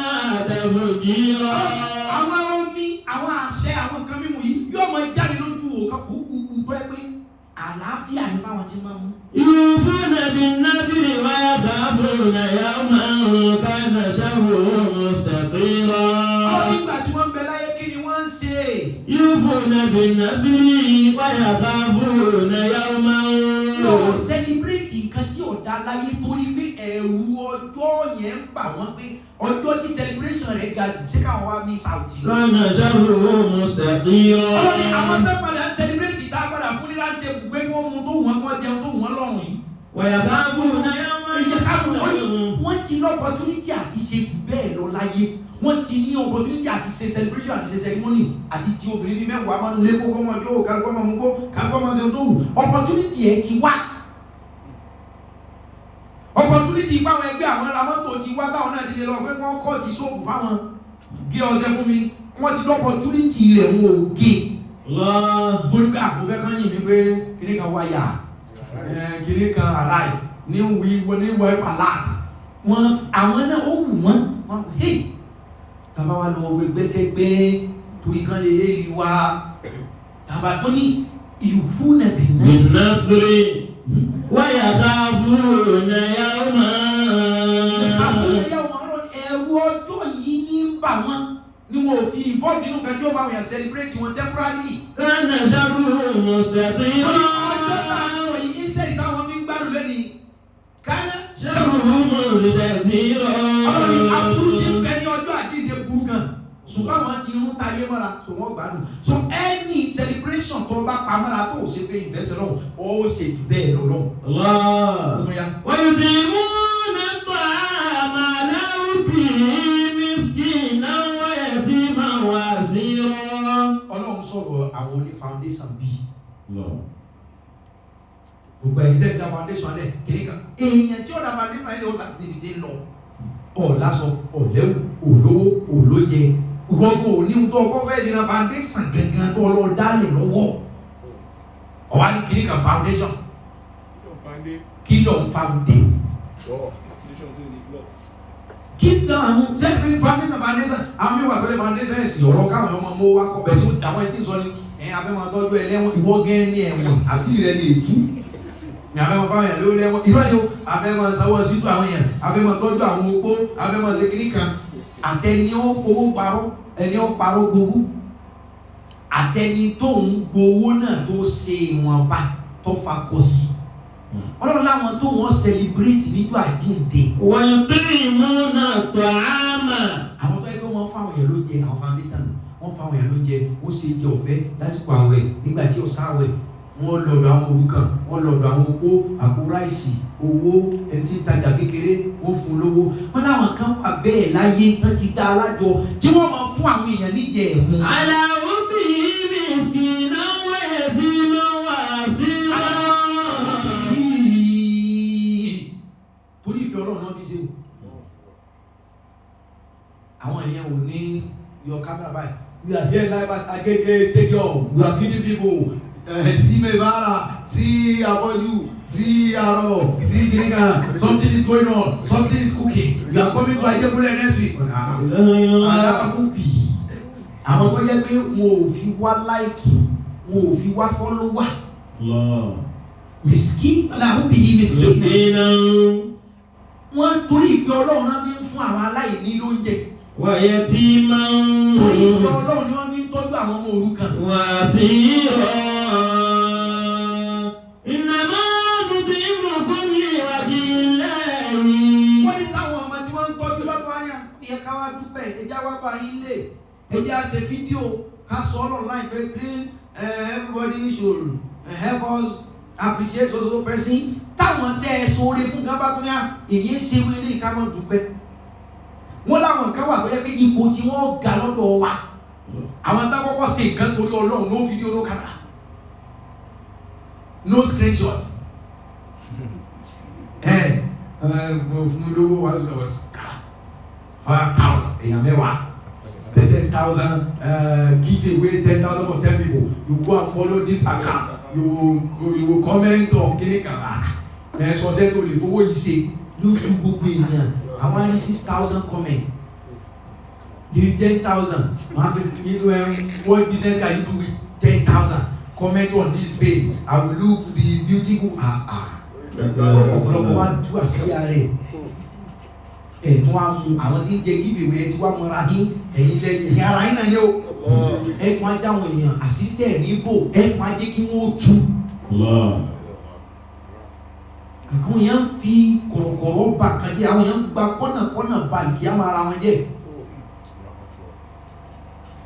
تفجيرا. àwọn omi àwọn àṣẹ àwọn nǹkan mímu yìí yóò máa jáde lójú òkà kúkú tó ẹ pé àlàáfíà ní fáwọn tí máa mú. يوفون بالنذر ويخافون يوما كان شره مستطيرا. àwọn nígbà tí wọ́n ń bẹ láyé kí ni wọ́n ń ṣe. يوفون بالنذر ويخافون يوما. yóò sẹlẹbírẹ́tì nǹkan tí ọ̀dà láyé torí pé ẹ̀rù ọjọ́ yẹn ń bà wọ́n pé ọjọ́ tí celebration rẹ̀ ga jù ṣé káwọn wá miss out. كان شره مستطيرا. ọ̀rọ̀ ni àwọn tó padà celebrate tá a padà fún ní láti ẹ̀kú pé wọ́n mú tó wọ́n kọ́ jẹun tó wọ́n lọ́rùn yìí. ويخافون يوما. wọ́n ti ní opportunity àti ṣe jù bẹ́ẹ̀ lọ láyé wọ́n ti ní opportunity àti ṣe celebration àti ṣe ceremony àti ti obìnrin bíi mẹ́wàá máa ń lé kókó máa yóò kágbọ́ máa mú kó kágbọ́ máa ṣe tó wù opportunity ẹ̀ ti wá opportunity ipá àwọn ẹgbẹ́ àwọn ramọ́tò ti wá táwọn náà ti lè lọ pé wọ́n kọ́ ti sóòpù fáwọn gé ọṣẹ fún mi wọ́n ti ní opportunity rẹ̀ wọn ò gé torí pé àkófẹ́ kan yìí ni pé kíní kan wáyà kíní kan arrive ní wíwọ́ ìpàlà wọn àwọn náà ó wù wọ́n hey tàbá wa lọ gbẹgbẹgbẹ torí kan lè rí wa tàbá tó ní ìlú fún nàbì náà. بالنذر ويخافون يوما. ẹ̀rù ọjọ́ yìí ní bà wọ́n ni wọn ò fi involve nínú kan tí ó bá wọn yàn celebrate wọn temporarily. كان شره مستطيرا. ọjọ́ táwọn yìí ní sẹ́yìn táwọn fi ń gbádùn lẹ́ni kánà. شره مستطيرا. ọlọ́run aburú ti ń bẹ ní ọjọ́ àjíǹde burú gan ṣùgbọ́n àwọn ti rún tayé mọ́ra tó wọ́n gbádùn so any celebration tó bá pa mọ́ra tó o ṣe pé ìfẹsẹ̀ náà ó ṣe jù bẹ́ẹ̀ lọ lọ. ويطعمون الطعام على حبه مسكينا ويتيما واسيرا. ọlọ́run sọ̀rọ̀ àwọn oní foundation bíi gbogbo ẹ̀yin tẹ́ da foundation alẹ́ kìíní kan èèyàn tí ó da foundation alẹ́ ó sàtìlẹ́bì tí ń lọ ọ̀làsọ ọ̀lẹ́wù olówó olóye gbogbo òní tó ọkọ fẹ́ dina foundation gangan tó lọ dálẹ̀ lọ́wọ́ ọ̀wá ní kìíní kan foundation kí ló ń foundé kí ló àwọn sẹ́yìn foundation àwọn mi wà pẹ̀lú foundation ẹ̀sìn ọ̀rọ̀ káwọn ọmọ mọ́ wá kọ́ bẹ̀ tí àwọn ẹtí sọ ni abẹ́mọ̀ tọ́jú ẹlẹ́wọ̀n ìwọ gẹ́ ní ẹ̀wọ̀n àṣírí rẹ̀ lè tú ní abẹ́mọ̀ fáwọn èèyàn lórí ẹ̀wọ̀n ìrọ̀ ni ó abẹ́mọ̀ sanwó síjú àwọn èèyàn abẹ́mọ̀ tọ́jú àwọn opó abẹ́mọ̀ sekiri kan àtẹni ó owó parọ́ ẹni ó parọ́ gbowó àtẹni tó ń gbowó náà tó ṣe ìwọ̀nba tó fakọ sí ọlọ́run láwọn tó wọ́n celebrate níjọ́ àjíǹde. wọ́n tún ìmú náà tó àmà. àwọn tó yẹ kí wọ́n fáwọn èèyàn ló jẹ àwọn foundation wọ́n fáwọn èèyàn ló jẹ ó ṣe jẹ ọ̀fẹ́ lásìkò àwẹ̀ nígbà tí ó sáwẹ̀ wọ́n lọ́dọ̀ àwọn òrukàn wọ́n lọ́dọ̀ àwọn opó àpò ráìsì owó ẹni tí ń tajà kékeré wọ́n fún lówó wọ́n láwọn kan wà bẹ́ẹ̀ láyé tán ti dá alájọ tí wọ́n máa fún àwọn èèyàn níjẹ ẹ̀mú. aláwọ̀ bíi bísí náwó ẹ̀ tí ló wà sí torí ìfẹ́ ọlọ́run náà fi ṣe o àwọn èèyàn ò ní your camera báyìí we are here live at Agege stadium we are feeding people sí mẹ́bàárà sí afọ́jú sí arọ sí gírígà something is going on something is cooking we are coming to Ajégúnlẹ̀ next week aláàbùbì àwọn tó yẹ pé wọn ò fi wá láìkì wọn ò fi wá fọ́lọ́wà miskin aláàbùbì yìí miskin wọ́n torí ìfẹ́ ọlọ́run náà fi ń fún àwọn aláìní lóúnjẹ. wàyẹ tí máa ń torí ìfẹ́ ọlọ́run ni wọ́n fi ń tọ́jú àwọn ọmọ òrukàn. wà sí ìnàmọ́ bíbí ìmọ̀kún ní ìwádìí lẹ́yìn. wọ́n ní táwọn ọmọ tí wọ́n ń tọ́jú lọ́dún wáyà ìyẹn ká wá dúpẹ́ ẹja wá bá yín lé ẹja ṣe fídíò ká sọ ọ́ online pé please everybody should help us appreciate so person táwọn tẹ́ ẹ sóore fún gábà tó ní à èyí ṣe wílé ìkámọ́ dúpẹ́ wọ́n láwọn kan wà tó yẹ pé ipò tí wọ́n ga lọ́dọ̀ wa àwọn tá kọ́kọ́ ṣe nǹkan torí ọlọ́run no video no camera no screenshot fún mi lówó wa lọ́wọ́ sí ká 5,000 èèyàn mẹ́wàá 10,000 give away 10,000 for 10 people you go and follow this account you will comment on kíní kan sọ sẹ́ni olè fowó yìí ṣe lójú gbogbo èèyàn àwọn á ní 6,000 comment ní 10,000 wọ́n á fi nínú what business can you do with 10,000 comment on this page I will look be beautiful ọ̀pọ̀lọpọ̀ wá tú àṣírí rẹ̀ ẹ̀tún àmú àwọn tí ń jẹ giveaway ẹ̀ tí wá mọ́ra ní ẹ̀yìn lẹ́yìn ara yín náà yẹ o ẹ̀tún ajá àwọn èèyàn àṣítẹ̀ níbò ẹ̀tún ajé kí wọ́n tú àwọn èèyàn ń fi kọ̀rọ̀kọ̀rọ̀ bà kan jẹ́ àwọn èèyàn ń gba kọ́nà bà kí á máa ra wọn jẹ́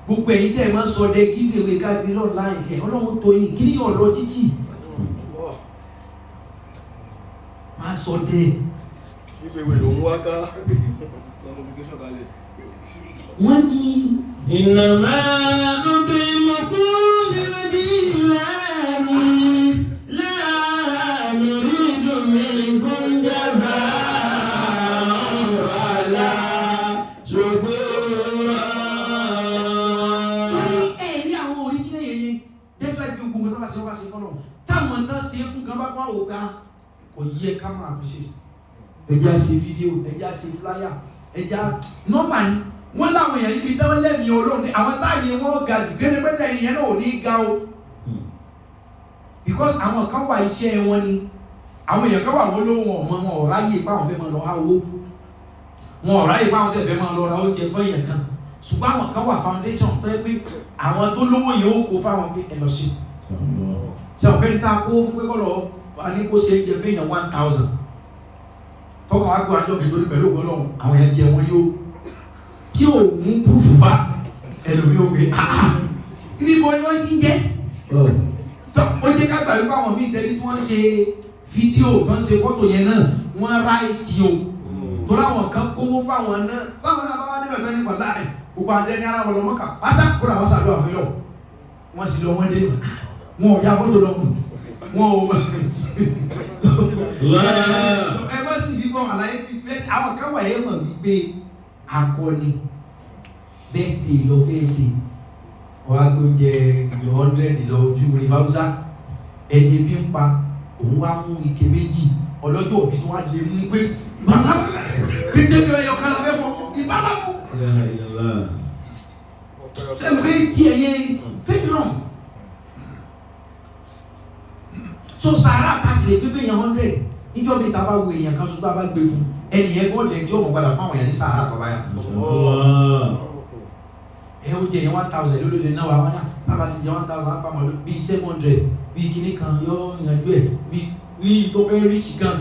gbogbo ẹ̀yin tẹ́ ẹ̀ máa ń sọ dé giveaway káàkiri lọ́la ẹ̀ ọlọ́run tó yín kí ni yóò lọ títì máa sọ dé giveaway ló ń wá ká wọ́n ní ìnàmá bíbí ìmọ̀kún ní ìwádìí lẹ́yìn. kò yẹ ká máa fi ṣe ẹja ṣe fídíò ẹja ṣe fúláyà ẹja nọ́mbà ni wọ́n láwọn èèyàn ibi tán lẹ́mìí ọlọ́run àwọn táyé wọn ga jù gẹ́gẹ́gbẹ́tẹ̀ ìyẹn náà ò ní ga o because àwọn kan wà iṣẹ́ wọn ni àwọn èèyàn kan wà wọ́n lówó ọmọ wọn ò ráyè báwọn fẹ́ máa lọ ha owó wọn ò ráyè báwọn fẹ́ máa lọ ra oúnjẹ fún èèyàn kan ṣùgbọ́n àwọn kan wà foundation tó yẹ pé àwọn tó lówó yẹn ó kó fáwọn pé ẹ lọ sí ṣe ọ̀pẹ́ níta kó fún pé kọ́ lọ ní kó ṣe jẹ fún èèyàn 1,000 tọ́kọ̀ wá gbọ́ àjọ kìtò ní pẹ̀lú ọgbọ́n àwọn èèyàn jẹ wọn yóò tí ò mú púrúfù bá ẹlòmí ó gbé níbo ni wọ́n ti jẹ́ ó jẹ́ ká gbàgbé àwọn míì tẹ́lẹ̀ tí wọ́n ṣe fídíò tó ń ṣe fọ́tò yẹn náà wọ́n ráìtì o tó láwọn kan kówó fáwọn náà báwọn náà bá wá níbẹ̀ tán nípa láì gbogbo àtẹni ara wọn lọ́mọ́kà pátákó làwọn ṣàdúrà fún lọ wọ́n sì lọ wọ́n dé wọn ò ya fọ́tò lọ́kùn wọn ò ẹgbẹ́ sì bí bọ́ àlàyé ti fẹ́ àwọn kan wà yẹn mọ̀ wípé akọni birthday lọ fẹ́ ṣe wọ́n á gbóúnjẹ 100 lọ ojú orí fáwùsá ẹni bí ń pa òun wá mú ike méjì ọlọ́jọ́ òbí tó wá lè mú pé bàbá kété bí ọyọ kan lọ fẹ́ fọ ìbára mú sẹ́mi pé tí ẹ̀yẹ fẹ́ ràn so sàárà kásì lè gbé fún èèyàn 100 níjọ́ bí ta bá wo èèyàn kan tó tá bá gbé fún ẹni yẹn gbọ́dọ̀ ẹ̀ tí ó mọ̀ padà fáwọn èèyàn ní sàárà tó bá yà. ẹ ó jẹ yẹn 1000 ló lè náwó àwọn náà tábà sì jẹ 1000 àpamọ́ bí 700 bí kíní kan yọ ìyànjú ẹ̀ bí tó fẹ́ ríṣì gan.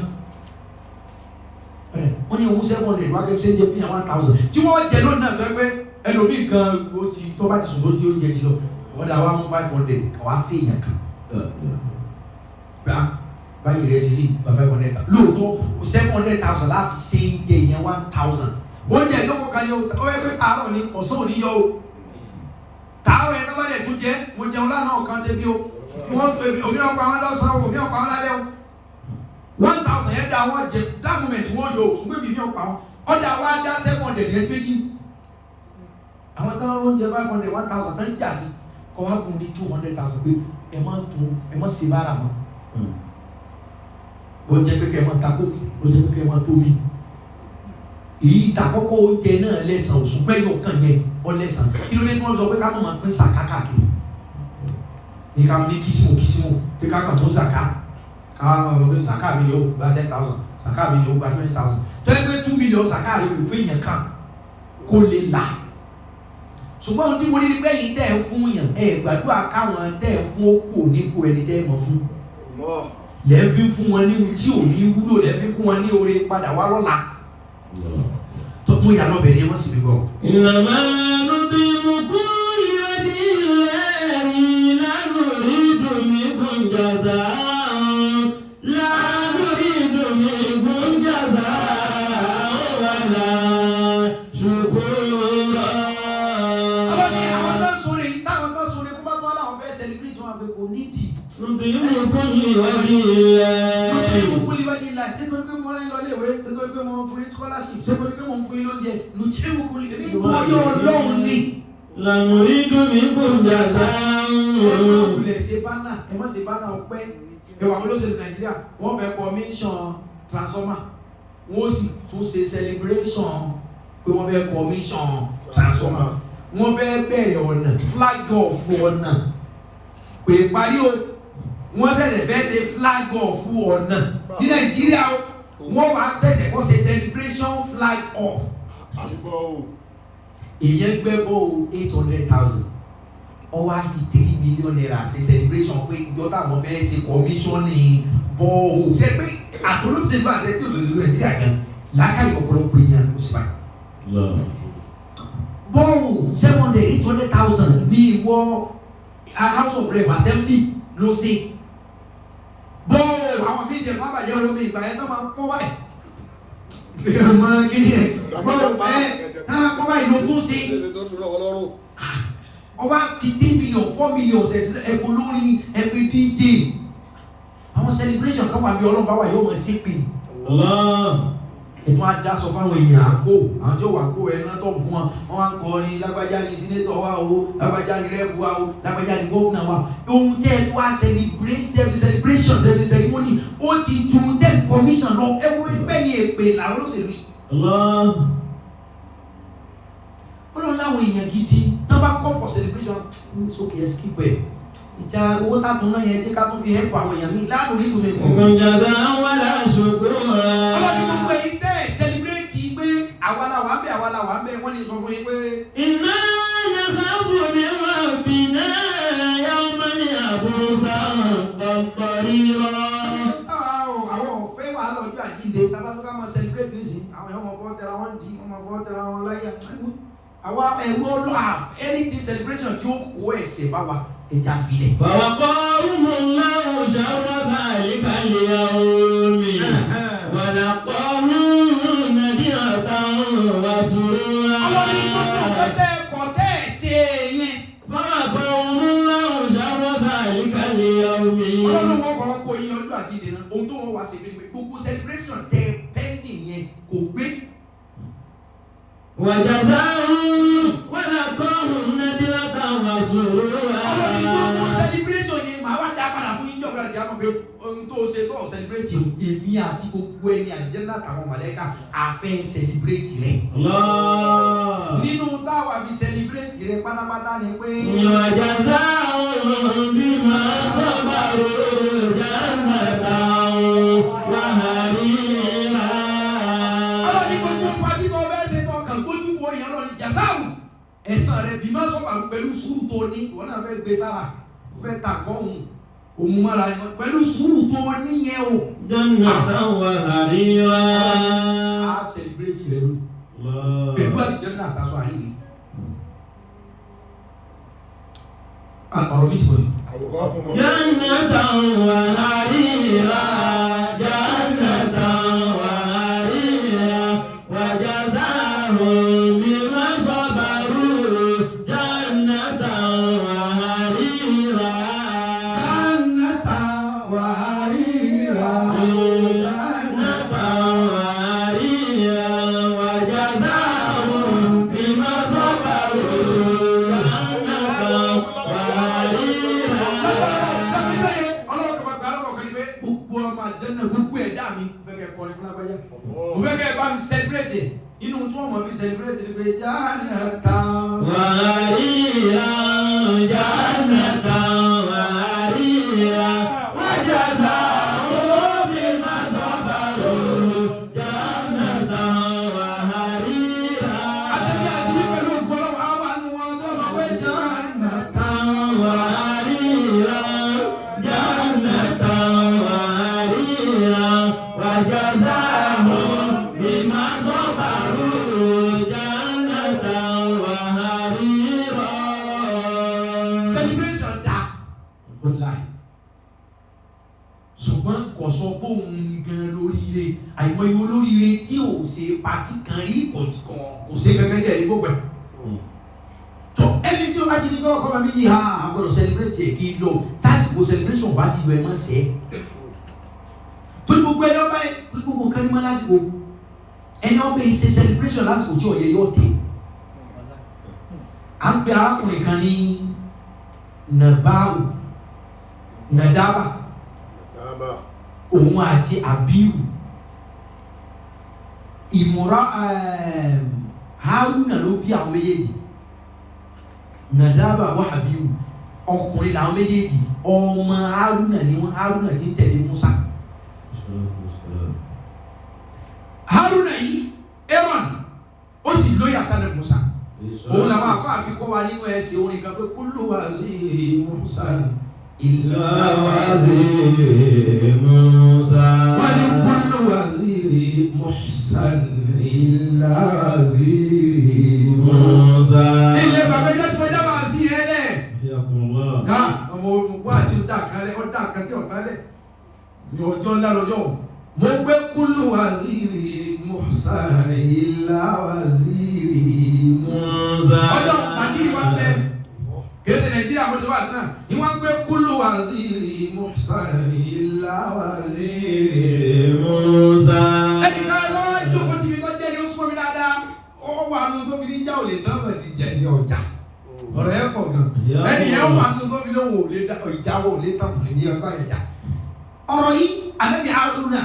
wọ́n ní òun 700 wá kẹ́ ṣe ń jẹ bí 1000 tí wọ́n jẹ lónìí náà tó ẹgbẹ́ ẹlòmíì kan ó ti tó bá ti sùn tó di oúnjẹ ti lọ wọ́n dá wá mú 500 kàwá fẹ́ èèyàn kan. báyìí rẹ̀ sí rí gba 500 lóòótọ́ 700,000 láfi ṣe ń jẹ ìyẹn 1000 oúnjẹ ìjókòó kan yóò ó yẹ pé tààrọ̀ ni ọ̀sán òní yọ o tààrọ̀ yẹn tọ́ba lẹ̀ tún jẹ́ mo jẹun lánàá ọ̀kan tẹ́bí o wọ́n omi ọ̀pá wọn lọ́sàn-án omi ọ̀pá wọn lálẹ́ o 1000 yẹn dá wọn jẹ dákúmẹ̀tì wọn yóò ṣùgbọ́n ibi ọ̀pá wọn ọjà wa dá 700 yẹn méjì àwọn tó ń oúnjẹ 500 1000 tó ń jà sí kọ́ wá kún ní 200,000 pé ẹ má ṣe bára mọ́ bó jẹ́ pé kẹ́ ẹ má ta kókì bó jẹ́ pé kẹ́ ẹ má tóbi èyí ta kọ́kọ́ oúnjẹ náà lẹ́sàn oṣù pẹ́yọ̀ kan yẹn ọ lẹ́sàn kí ló dé tí wọ́n sọ pé ká tó máa pín sàká káàkiri ní ká ní kìsìmù pé ká kàn tó sàká ká máa lọ pé sàká mi ni ó gba 10,000 sàká mi ni ó gba 20,000 tó yẹ pé 2 million sàká rẹ̀ kò fún èèyàn kan kó lè là ṣùgbọ́n ohun tí mo ní pé yìí tẹ́ ẹ fún yàn ẹ gbàdúrà káwọn tẹ́ ẹ fún ó kò nípò ẹni tẹ́ ẹ mọ̀ fún lẹ́ẹ̀fí fún wọn ní tí ò ní wúlò lẹ́ẹ̀fí fún wọn ní oore padà wá lọ́la tó mú ìyá lọ́bẹ̀ ní ẹmọ́ sí mi gbọ́. ìlànà lóbi mú kú ìrẹ́dí lẹ́yìn lánàrí ìdùnmí gbọ̀njàzá lánàrí ìdùnmí gbọ̀njàzá wàlá ṣùkúrọ̀. àwọn tó sọ̀rọ̀ táwọn tó sọ̀rọ̀ kó bá tó aláwọ̀ fẹ́ celebrate wọn àgbẹ̀ kò nídìí. lóbi mú kú ìrẹ́dí lẹ́yìn. ṣé torí pé mo rán lọ léèwé ṣé torí pé mo fún yín scholarship ṣé torí pé mo fún yín lóúnjẹ nùtí mú kúrò èmi nítorí Ọlọ́run ni. lànà ìdùnnú gbòǹjà sáà. ẹ ṣe bánà ẹ má ṣe bánà ọpẹ́ ẹwà àwọn olóṣèlú Nàìjíríà wọ́n fẹ́ commission transformer wọ́n sì tún ṣe celebration pé wọ́n fẹ́ commission transformer wọ́n fẹ́ bẹ̀rẹ̀ ọ̀nà flag off ọ̀nà kò ì parí o wọ́n ṣẹ̀ṣẹ̀ fẹ́ ṣe flag off ọ̀nà ní Nàìjíríà wọ́n wá ṣẹ̀ṣẹ̀ kọ́ ṣe celebration flag off. èyàn gbẹ́bọ̀ 800,000 ọwọ́ á fi 3 million naira ṣe celebration pé ìjọba àwọn fẹ́ ṣe commission ní bọ́ọ̀ ṣe pé àtolóṣèlú bá àti ẹjọ́ òṣèlú Nàìjíríà gan lákàyè ọ̀pọ̀lọpọ̀ èèyàn ló sì báyìí. bọ́ọ̀ 700,000 ní ìwọ House of Rep Assembly ló ṣe bọ́ọ̀ àwọn méjì ẹ̀kọ́ àbàjẹ́ olómi ìgbà yẹn tó máa ń pọ́ báyìí ọmọ gíní ẹ̀ bọ́ọ̀ ẹ̀ náà pọ́ báyìí ló tún ṣe ọwá 15 million 4 million ṣẹ̀ṣẹ̀ ẹ̀kọ́ lórí ẹgbẹ́ DJ àwọn celebration kan wà bí ọlọ́ba wà yóò mọ̀ sí pé ètò àdásọ fáwọn èèyàn àkó àwọn tí ó wà kó ẹ̀ náà tọ́ fún wọn wọ́n wá ń kọrin lágbájá ní sínétọ̀ wá o lágbájá ní rẹ́ẹ̀bù wá o lágbájá ní gómìnà wá ohun tẹ́ wá celebration tẹ́ ceremony ó ti dùn tẹ́ commission lọ ẹwọ́ ẹgbẹ́ ní èpè làwọn olóṣèlú yìí. ó lọ láwọn èèyàn gidi tán bá call for celebration sókè ẹ skip ẹ ìjà owó tààtún náà yẹn jẹ́ ká tún fi help àwọn èèyàn mi láàrùn nínú mi. ìgbọ̀njàdá wà láṣogbo rẹ̀. ọlọ́dún gbogbo èyí tẹ́ celebrate pé àwàlà wà ń bẹ̀ wọ́n lè sọ fún yín pé. iná nàkàbù mi wà bìnà yàwó mẹ́ni àbúrúsà pàpàrí rọ. àwọn ọ̀fẹ́ wà lọ́jọ́ àjíǹde tábàtúkà máa celebrate nísìn àwọn ọmọ ọkọ̀ tẹ̀ra wọn di ọmọ ọkọ̀ tẹ̀ra wọn láyà. àwa ẹ̀rú ọlọ́ anything celebration tí ó kó ẹ̀sẹ̀ bá wa ẹja filẹ̀. bàbá kọ́ ọ̀hún ńláwó ṣàwọ́bà àlíkàlẹ̀ omi wàlà kọ́ ọ̀hún nàbí àtàwọn wàsúrà. ọlọ́run tó kọ̀ pẹ́tẹ́ kọ̀ tẹ́ ẹ̀ ṣe yẹn. bàbá kọ́ ọ̀hún ńláwó ṣàwọ́bà àlíkàlẹ̀ omi. ọlọ́run wọn kọ́ kó iye ọdún àti ìdènà ohun tó wọ́n wá sí pé gbogbo celebration tẹ pending yẹn kò gbé. wàjàsá wàlà kọ́ ọ̀hún nàbí àtàwọn wàsúrà. celebration yẹn màá wá dá padà fún yín jọ̀gbọ́n àti àmọ́ pé ohun tó ṣe tó celebrate èmi àti gbogbo ẹni àdìjẹ́ náà tàwọn mọ̀lẹ́ka àfẹ́ celebrate rẹ̀. nínú táwa fi celebrate rẹ̀ pátápátá ni pé. ìwàjàsá òun bí màá sọ̀bà òun jáàmà gbé sára ó fẹ́ ta kọ́ òun mọ́ra pẹ̀lú sùúrù tó níyẹn o. jannatan wa harira. a celebrate rẹ lónìí pẹ̀lú àlùjánnà àtàṣọ àríyìn. ọ̀rọ̀ mi ti wọlé. jannatan wa harira. jannatan wa harira. wa jazaahum bima sabaru. jannatan wa harira. jannatan wa harira. jannatan wa harira. wa jazaahum bima sabaru. jannatan wa harira. gbogbo ẹ̀dá mi fẹ́ kẹ́ kọrin fún lágbájá mo fẹ́ kẹ́ bá mi celebrate inú tí wọ́n mọ̀ fi celebrate ni pé jannatan wa harira. jannatan wa harira. wa jazaahum bima sabaru. jannatan wa harira. àtẹ̀bí àti ní pẹ̀lú gbọ́dọ̀ àwọn àánú wọn tó lọ pé jannatan wa harira. jannatan wa harira. wa jazaahum bima sabaru. jannatan wa harira. celebration da good life ṣùgbọ́n kò sọ pé òun gan lóríire àìmọye olóríire tí ò ṣe pati kan rí kò ṣe kankan jẹ́ ìgbó pẹ̀. tó ẹni tí o bá ti ní kọ́ ọkọ mi yìí ha àgbọ̀dọ̀ celebrate ẹ̀ kí n lọ tásìkò celebration bá ti yọ ẹ̀ mọ́ sẹ́ torí gbogbo ẹni ọba ẹ gbogbo nǹkan ní mọ́ lásìkò ẹni ọba ẹ ṣe celebration lásìkò tí ọ̀yẹ́ yọ tẹ̀ à ń pe arákùnrin kan ní Nadaba òun àti Abihu ìmúra Haruna ló bí àwọn méjèèjì Nadaba wà Abihu ọkùnrin làwọn méjèèjì ọmọ Haruna ni wọn Haruna ti ń tẹ̀lé Musa Haruna yìí Aaron ó sì lóyè asálẹ̀ Musa òun làwọn afáàfin kọ́ wa nínú ẹsẹ̀ orin kan pé kullu waziri Musa illa waziri Musa. wọ́n ní kullu waziri Muhsan illa waziri Musa. ilé bàbá ẹjọ́ tí wọ́n dá wàá sí ẹ lẹ̀. ká ọmọ olùkọ́ àti ọ̀dà kan lẹ̀ ọ̀dà kan tí ọ̀kan lẹ̀ ní ọjọ́ ńlá lọ́jọ́ mo gbé kullu waziri Muhsan illa waziri Musa. ọjọ́ pàdé wa bẹ́ẹ̀ kèsì Nàìjíríà mo ti wá sí náà ni wọ́n gbé kullu waziri Muhsan illa waziri Musa. ẹni ká lọ́wọ́ ìjókòó tí mi tó jẹ́ ní oṣù mi dáadáa ó wà nù tó fi ní já ò lè tán bẹ̀ ti jẹ́ ní ọjà ọ̀rọ̀ ẹ̀ pọ̀ gan ẹni yẹn wà nù tó fi ní òun ò lè ìjà ò lè tán ní ọgbà ìjà ọ̀rọ̀ yìí Ànábì Haruna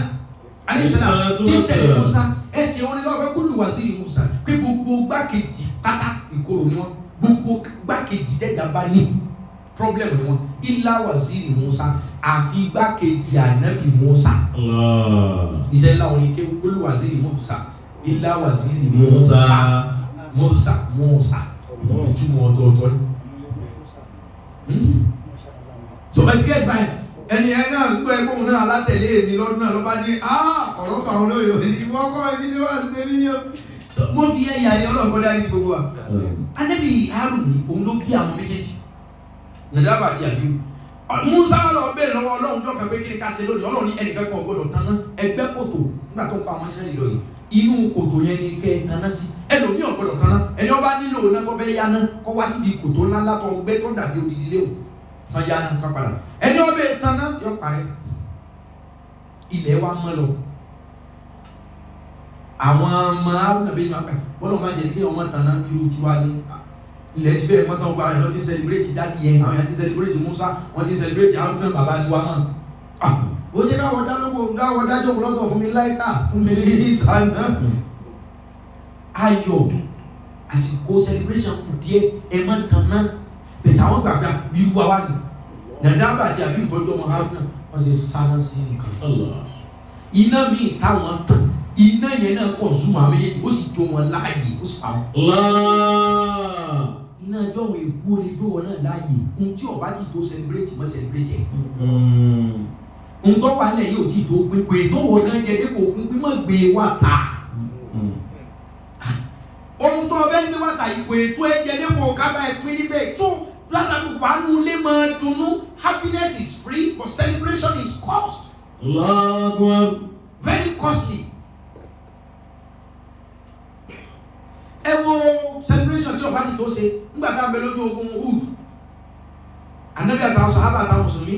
alayisala tí tẹ̀lé Musa ẹsẹ̀ wọn ni lọ́wọ́ pé kullu waziri Musa pé gbogbo gbákejì pátá ìkorò ni wọn gbogbo gbákejì tẹ̀gà bá ní problem ni wọn illa waziri Musa àfi gbákejì Ànábì Musa iṣẹ́ ńlá wọn ni ké kullu waziri Musa illa waziri Musa ìtumọ̀ ọ̀tọ̀ọ̀tọ̀ ni so ẹ ti gẹ́ báyìí ẹni ẹ náà gbọ́ ẹgbọ́n náà alátẹ̀lé èmi lọ́dún náà ló bá ní ọ̀rọ̀ fàwọn olóyè òní ìwọ́n kọ́ ẹni tí wọ́n ti tẹ̀lé yẹn mo fi ẹ̀yà ni ọlọ́ọ̀kọ́ dá ní gbogbo wa Ànábì Harun òun ló bí àwọn méjèèjì Nadaba àti Abihu Musa lọ bẹ́ẹ̀ lọ́wọ́ Ọlọ́run jọ́ kan pé kí ni ká ṣe lónìí Ọlọ́run ní ẹnìkan kan gbọ́dọ̀ tanná ẹgbẹ́ kòtò nígbà tó ń kọ́ àwọn iṣẹ́ ìlọ yìí inú kòtò yẹn ni kẹ́ tanná sí ẹlòmíì ọ̀gbọ́dọ̀ tanná ẹni ọba nílò náà kọ́ fẹ́ yáná kọ́ wá síbi kòtò ńlá látọ̀ gbẹ́ tó dàbí odidi léwu wọ́n yáná ká padà ẹni ọba tanná yọ parẹ́ ilẹ̀ wa mọ́ lọ àwọn ọmọ arúnàbí máa pẹ́ bọ́lá máa jẹ́ kí ọmọ tanná irú tiwa ní ilẹ̀ ti fẹ́ mọ́tàn gba àwọn ti celebrate dáàdì yẹn àwọn yẹn ti celebrate Musa wọ́n ti celebrate Haruna bàbá tiwa náà ó jẹ́ káwọn dájọ́ lọ́tọ̀ fún mi láìka fún mi ní ìsànà ayọ̀ àsìkò celebration kù díẹ̀ ẹ má tanná bẹ̀tẹ̀ àwọn gbàgbà bí wà wà ní Nadaba àti Abihu tọ́jú ọmọ Haruna wọ́n ṣe sáná sí nǹkan iná mi táwọn tàn iná yẹn náà pọ̀ zoom àwọn méjèèjì ó sì jó wọn láàyè ó sì pa wọn. iná ẹjọ́ wo èkú orí tó wọn náà láàyè ohun tí ọba ti tó celebrate mọ́ celebrate ẹ̀. ohun tó wà nílẹ̀ yóò ti tó pínpín ètò wo náà jẹ dépò pínpín mọ́ gbé wá ta. ohun tó ọbẹ̀ gbé wá ta ìpò ètò ẹ̀jẹ̀ dépò kábà ẹ̀pín níbẹ̀ tó látàkù wàánu lé máa dunnú. Happiness is free but celebration is cost. Very costly. Ẹ wo celebration tí ọba ti tó ṣe nígbà tá a bẹ lójú ogun Uhud. Ànábì àtàwọn sàhábà àtàwọn mùsùlùmí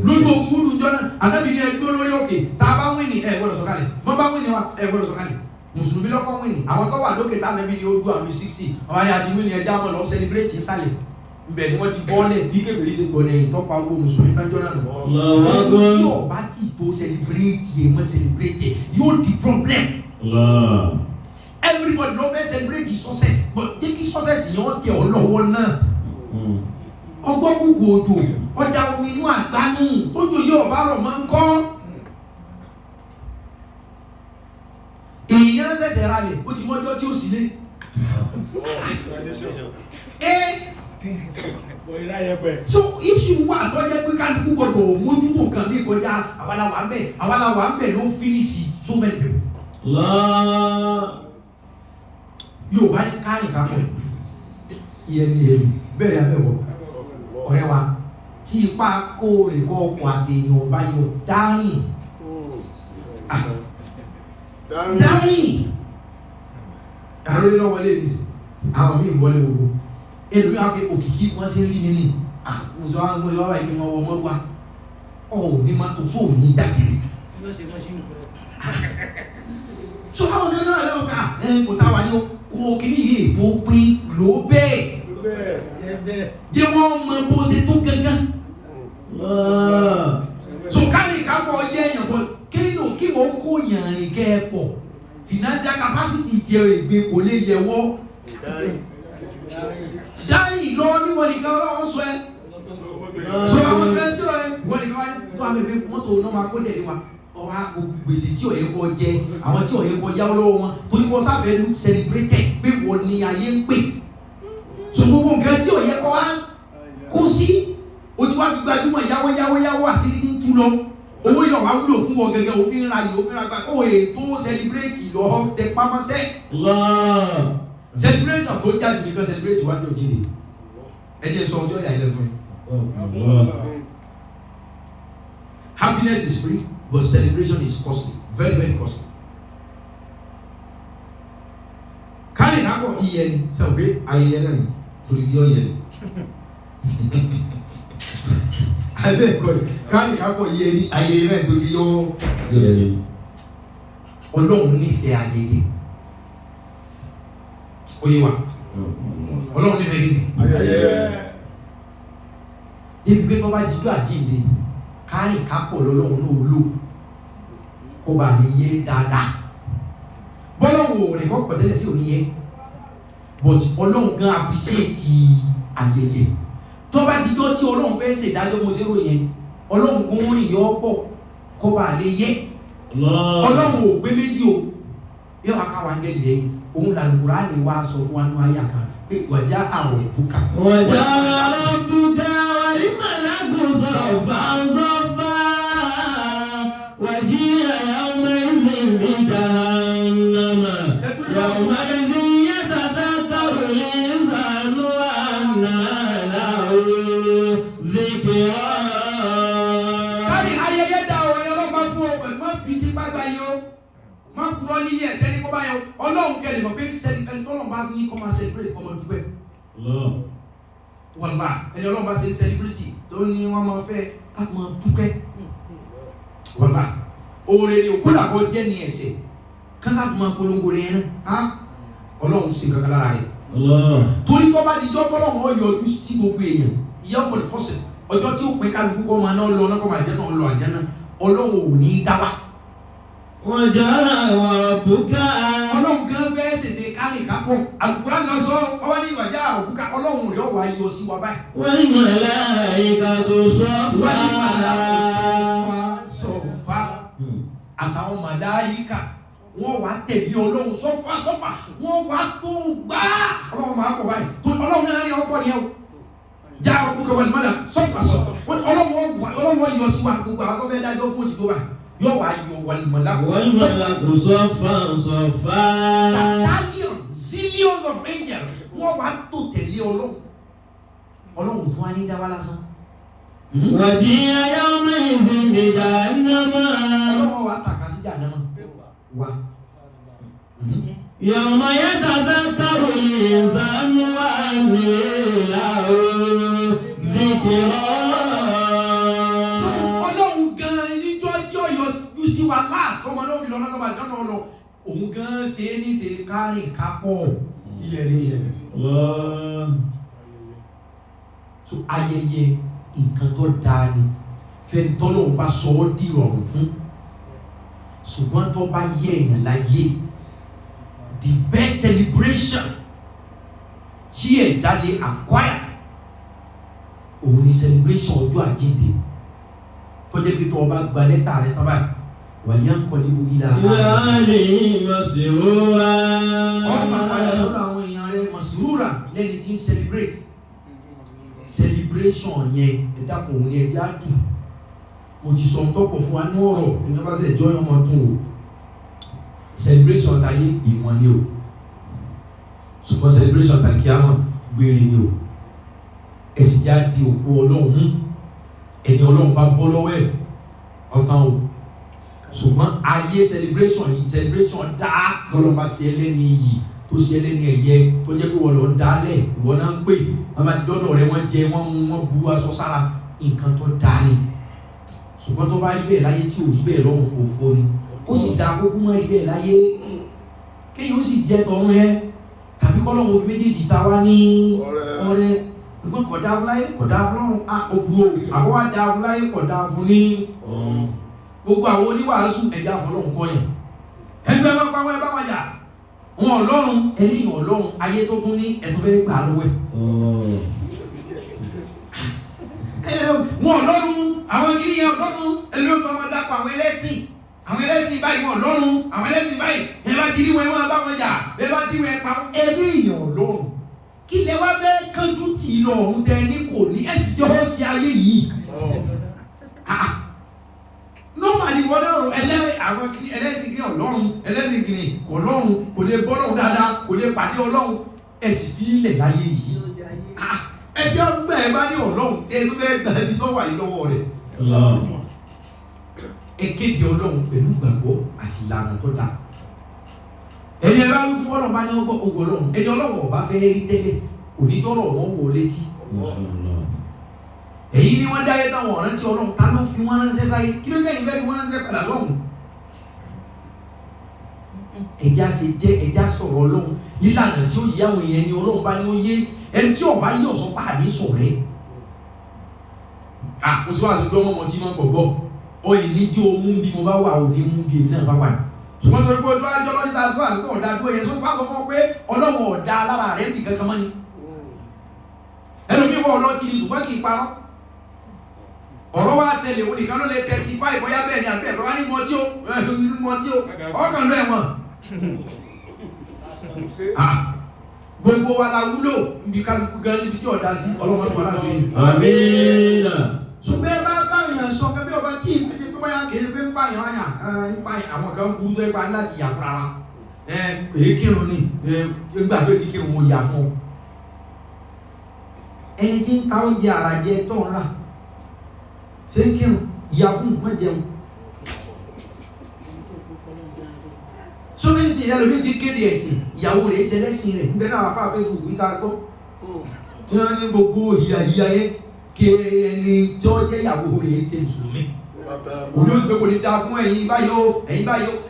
lójú ogun Uhud njọ́ náà Ànábì ní ẹgbẹ́ lórí òkè tá a bá wíìnì ẹ gbọ́dọ̀ sọ̀kalẹ̀ bọ́n bá wíìnì wa ẹ gbọ́dọ̀ sọ̀kalẹ̀ mùsùlùmí lọ́kọ́ wíìnì àwọn tó wà lókè tá Ànábì ní ó dún àmì 60 àwọn àti wíìnì ẹja mọ̀ lọ celebrate ìsàlẹ̀ ibẹ̀ ni wọ́n ti bọ́ọ̀lẹ̀ bí kébèrè ṣe gbọ́dọ̀ ẹ̀yìn tọ́pa owó mùsùlùmí tánjọ́ náà lọ. Tí ọba tí tó celebrate ẹ̀ mọ́ celebrate ẹ̀ yóò di problem. Everybody ló fẹ́ celebrate his success but jẹ́ kí success yẹn wọ́n tẹ̀ ọ́ lọ́wọ́ náà. Ọgbọ́n kúkú òjò ọjà omi inú àgbánú tójú yóò bá rọ̀ máa ń kọ́. Èèyàn ṣẹ̀ṣẹ̀ ra lẹ̀ ó ti mọ́jọ́ tí ó sì lé. So issue wà tó jẹ́ pé kálukú gbọdọ̀ mójútó nǹkan bí kọjá àwàlàwà ń bẹ̀ ló finish so many people. Yóò bá ní káàní kápọ̀ ìyẹn ni èmi bẹ̀rẹ̀ abẹ́wọ̀ ọ̀rẹ́ wa tí ipa kó lè kọ́ ọkọ̀ àtẹ̀yìn ọba yóò dárìn àròlé lọ́wọ́ lé ní àwọn míì wọlé gbogbo èlò yà pé òkìkí wọ́n ṣe rí nínú àmúzọ́ àwọn ìwà ìgbé wọn wọ́n wá ọ̀ ní máa tó tó ní dàkiri so àwọn ọ̀nà náà lẹ́wọ̀n pé kò táwà ní kó kìíní yìí tó pín ló bẹ́ẹ̀ jẹ́ wọ́n mọ bó ṣe tó gángan so káàlì kápọ̀ yẹ èèyàn bọ́ kí wọ́n kó yàn rìn kẹ́ ẹ pọ̀ financial capacity jẹ́ ìgbé kò lè yẹwọ́ dáhìn lọ níwọ̀n nìkan ọlọ́wọ́ sọ ẹ́ so àwọn ọ̀fẹ́ tí ó ẹ wọ́n nìkan tó àmì ìgbé mọ́tò náà máa kó lẹ̀ wá ọwá gbèsè tí ó yẹ kó jẹ àwọn tí ó yẹ kó yáwó lọ́wọ́ wọn torí wọ́n sáfẹ́ look celebrated pé wọ́n ní ayé ń pè so gbogbo nǹkan tí ó yẹ kó wá kó sí ojú wa fi gbajúmọ̀ yáwó àṣírí ń tú lọ owó yọ̀ wá wúlò fún wọn gẹ́gẹ́ òfin ra yìí òfin ra gbà ó ètò celebrate lọ tẹ pámọ́sẹ́ celebration tó jáde nìkan celebrate wájú òjìlè ẹ jẹ́ sọ ọjọ́ ìyá ilẹ̀ fún yín. Happiness is free but celebration is costly, very very costly. Káyìn náà kọ̀ iye ni sọ pé ayẹyẹ náà torí yọ yẹ abẹ́ ẹ̀kọ́ ni káyìn náà kọ̀ iye ni ayẹyẹ náà torí yọ yẹ Ọlọ́run nífẹ̀ẹ́ ayẹyẹ oye wa Ọlọ́run nífẹ̀ẹ́ yìí ayẹyẹ ibi pé tó bá jíjọ àjíǹde káyìn ká pọ̀ lọ́lọ́run náà lò kó bá mi yé dáadáa bọ́lọ́wọ́ rẹ̀ kọ́ pẹ̀tẹ́lẹ̀ sí òní yẹ but Ọlọ́run gan appreciate ayẹyẹ tó bá jíjọ tí Ọlọ́run fẹ́ ṣe ìdájọ́ mo ṣe ròyìn Ọlọ́run kún rìn yọ pọ̀ kó bá lè yẹ Ọlọ́run ò gbé méjì o yóò wá káwa ń gẹ̀ lẹ́yìn òun làlùkùrá lè wá sọ fún wa nínú àyà kan pé wàjá àwọ̀ ìbúkà. wàjá àrọ̀bùkà wàlímọ̀lágùn sọ̀fà sọ̀fà wàjí àyàwó ẹ̀sìn ìdáhànnàmà yàwó ẹ̀sìn yẹ́tàtà kàwé ìsànú ànàláwò zikirọ́. káàdì ayẹyẹ dá ọ ẹyọ lọ́gbà fún ọ pẹ̀lú má fi tipa gba yọ má kúrọ́ ní yẹ tẹ́ni kọ́ bá yọ Ọlọ́run kẹ́lẹ̀ mọ̀ pé ẹni tọ́lọ́run bá ní kọ́ máa celebrate kọ́ máa dúpẹ́ wàlá ẹni Ọlọ́run bá ṣe celebrity tó ní wọ́n máa fẹ́ á máa dúpẹ́ wàlá oore ni òkúta kọ́ jẹ́ ní ẹsẹ̀ kásá tó máa polongo rẹ̀ yẹn náà Ọlọ́run sì kankan lára rẹ̀ torí kọ́ bá dijọ́ Ọlọ́run ọ yọjú sí gbogbo èèyàn ìyá ọmọ ìfọ́sẹ̀ ọjọ́ tí ó pín kálukú kọ́ máa náà lọ náà kọ́ máa jẹ́ náà lọ àjẹ́ náà Ọlọ́run ò ní dá wa. wọ́n jẹ́ àwọn àbúkà. Ọlọ́run gan fẹ́ ṣèṣe káàrin kápọ̀ àkùrá náà sọ ọwọ́ ní ìwàjá àbúkà Ọlọ́run rẹ̀ wà yọ sí wa báyìí. wọ́n ní màláíkà tó sọ́fà. sọ̀fà àtàwọn màláíkà wọ́n wá tẹ̀lé ọlọ́run sọ́fà wọ́n wá tó gbá ọlọ́run máa kọ̀ báyìí tó ọlọ́run náà ní ọkọ̀ ni ẹ o já ọkọ̀ wọlé mọ́lá sọ́fà ọlọ́run yọ sí wa gbogbo àwọn ọmọ ẹ̀dá ẹjọ́ fún òtítọ́ wa yọ wá yọ wọlé mọ́lá kò sọ́fà. Zillions of angels wọ́n wá tó tẹ̀lé ọlọ́run tó wá ní dáwà lásán. Wàjí ayé ọmọ ìsinmi jahannama. Ọlọ́run wa tàkà sí jahannama wa. Yawma yatadhakkaru al-insanu wa anna lahu dhikra. Ọlọ́run gan-an níjọ́ tí ó yọ sí wa láàtọ́ ọmọ náà fi lọ́nà tó máa jọ́nà ọ̀nà òun gan-an ṣe é ní ṣe kárìn kápọ̀ ilẹ̀. So ayẹyẹ nǹkan tó dáa ni fẹ́ni tọ́lọ́run bá sọ ọ́ di ìrọ̀rùn fún ṣùgbọ́n tó bá yẹ èèyàn láyé the best celebration tí ẹ̀dá lè acquire òun ni celebration ọjọ́ àjíǹde tó jẹ́ pé tó o bá gba lẹ́tà rẹ tán báyìí wàyà ń kọ́ níbo ilà Láàrin masrura. ọmọ àpàdé sọ́dọ̀ àwọn èèyàn rẹ masrura lẹ́ni tí ń celebrate celebration yẹn ẹ̀dá kò ní ẹja dùn mo ti sọ tọ́pọ̀ fún wa ní ọ̀rọ̀ ìyẹn bá sẹ̀ jọ́ ọmọ tún o celebration táyé ìwọ̀n ni o ṣùgbọ́n celebration tàbí àwọn gbére ni o ẹ̀sìn já di òkú ọlọ́run ẹni ọlọ́run bá bọ́ lọ́wọ́ ẹ̀ ọ̀tán o ṣùgbọ́n ayé celebration yìí celebration dá lọ́lọ́ bá ṣe ẹlẹ́ni yìí tó ṣe ẹlẹ́ni ẹ̀yẹ tó jẹ́ pé wọ́n lọ ń dálẹ̀ ìwọ náà ń pè wọ́n bá ti dọ́dọ̀ rẹ wọ́n jẹ wọ́n bu aṣọ sára nǹkan tó dá ni ṣùgbọ́n tó bá rí bẹ́ẹ̀ láyé tí ò rí bẹ́ẹ̀ lọ́run kò fo ni ó sì dá kókó mọ́ rí bẹ́ẹ̀ láyé kéyìn ó sì jẹ́ tọrún yẹn tàbí kọ́lọ́run òfin méjèèjì ta wá ní ọrẹ ṣùgbọ́n kọ̀dá fúláyé kọ̀dá fúlọ́run òbúrò àbọ̀wá dá fúláyé kọ̀dá fún ní gbogbo àwọn oníwàásù ẹ̀dá fọlọ́run kọ́yàn ẹgbẹ́ bá pàwọn ẹbá wájà wọn ọlọ́run ẹlẹ́yìn ọlọ́run ayé tó tún ní ẹ̀tọ́ fẹ́ gbà lọ́wọ́ wọn ọlọ́run àwọn kìíní yẹn ọlọ́run ẹlẹ́yìn tó máa dápọ̀ àwọn ẹlẹ́sìn báyìí wọn ọlọ́run àwọn ẹlẹ́sìn báyìí ẹ bá ti rí wọn ẹ bá wọn jà ẹ bá ti rí wọn ẹ pa ẹlẹ́yìn ọlọ́run kí lẹ wá bẹ́ kánjú tì í lọ ọ̀run tẹ ní kò ní ẹ̀sìn jọ́ sí ayé yìí normally wọ́n lọ́rùn àwọn ẹlẹ́sìn kìíní ọlọ́run ẹlẹ́sìn kìíní kò lọ́run kò lè bọ́ lọ́run dáadáa kò lè pàdé ọlọ́run ẹ̀sìn fi ilẹ̀ láyé yìí ẹjọ́ gbẹ̀ ẹ bá ní ọlọ́run ẹ̀sùn fẹ́ gbà ẹbí tó wà lọ́wọ́ rẹ̀ ẹ kéde ọlọ́run pẹ̀lú gbàgbọ́ àti ìlànà tó dáa ẹni ẹ bá ń fún ọlọ́run bá ní ọgbọ́n ogun ọlọ́run ẹni ọlọ́run ọba fẹ́ rí tẹ́lẹ̀ kò ní tọrọ wọn wò létí èyí ni wọ́n dáyé táwọn ọ̀rẹ́ tí ọlọ́run ta ló fi wọ́n ránṣẹ́ sáyé kí ló jẹ́ ìfẹ́ fi wọ́n ránṣẹ́ padà lọ́hùn ẹja ṣe jẹ́ ẹja sọ̀rọ̀ ọlọ́run nílànà tí ó yí àwọn èèyàn ni ọlọ́run bá ní ó yé ẹni tí ọba yí ọ̀sán pa àní sọ̀rẹ́ mo sì wá àti gbọ́mọ́ ọmọ tí wọ́n gbọ̀gbọ́ ọ ìní tí o mú bí mo bá wà ò ní mú bí èmi náà bá wà ní ṣùgbọ́n torí pé ojú ajọ́ lọ́dún tá a sọ àsìkò ọ̀dà dúró yẹn sọ́tún bá sọ fún ọ pé ọlọ́run ọ̀dà lára rẹ̀ ń bì kankan mọ́ ni ẹlòmíì wọ ọlọ́tí ni ṣùgbọ́n kì í parọ́ ọ̀rọ̀ wá ṣẹlẹ̀ òun nìkan ló lè testify bóyá bẹ́ẹ̀ ni àbí ẹ̀rọ wá ní mọtí o ọkàn ló ẹ̀wọ̀n gbogbo wa la wúlò níbi kálukú gan níbi tí ọ̀dà sí ọlọ́mọ tó wà láti rí Àmín. ṣùgbọ́n ẹ bá báyàn sọ kẹ́bí ọba tí ìfẹ́jẹ́ tó báyà kéde pé ń pààyàn wáyà nípa àwọn kan burú tó ẹgbàá láti yà fúnra wa kèé kírun ní gbà pé ti kírun mo yà fún ọ ẹni tí ń ta oúnjẹ àràjẹ tó ń rà ṣé ń kírun ìyá fún mọ́ jẹun sómi ní ti ìyá lómi ti kéde ẹ̀sìn ìyàwó rẹ̀ ṣe lẹ́sìn rẹ̀ níbẹ̀ náà fà Facebook yìí tá a gbọ́ tí wọ́n ní gbogbo ìyá yẹn kí ẹni tí ó jẹ́ ìyàwó rẹ̀ ṣe mùsùlùmí òní oṣù pé kò ní da fún ẹ̀yin báyọ̀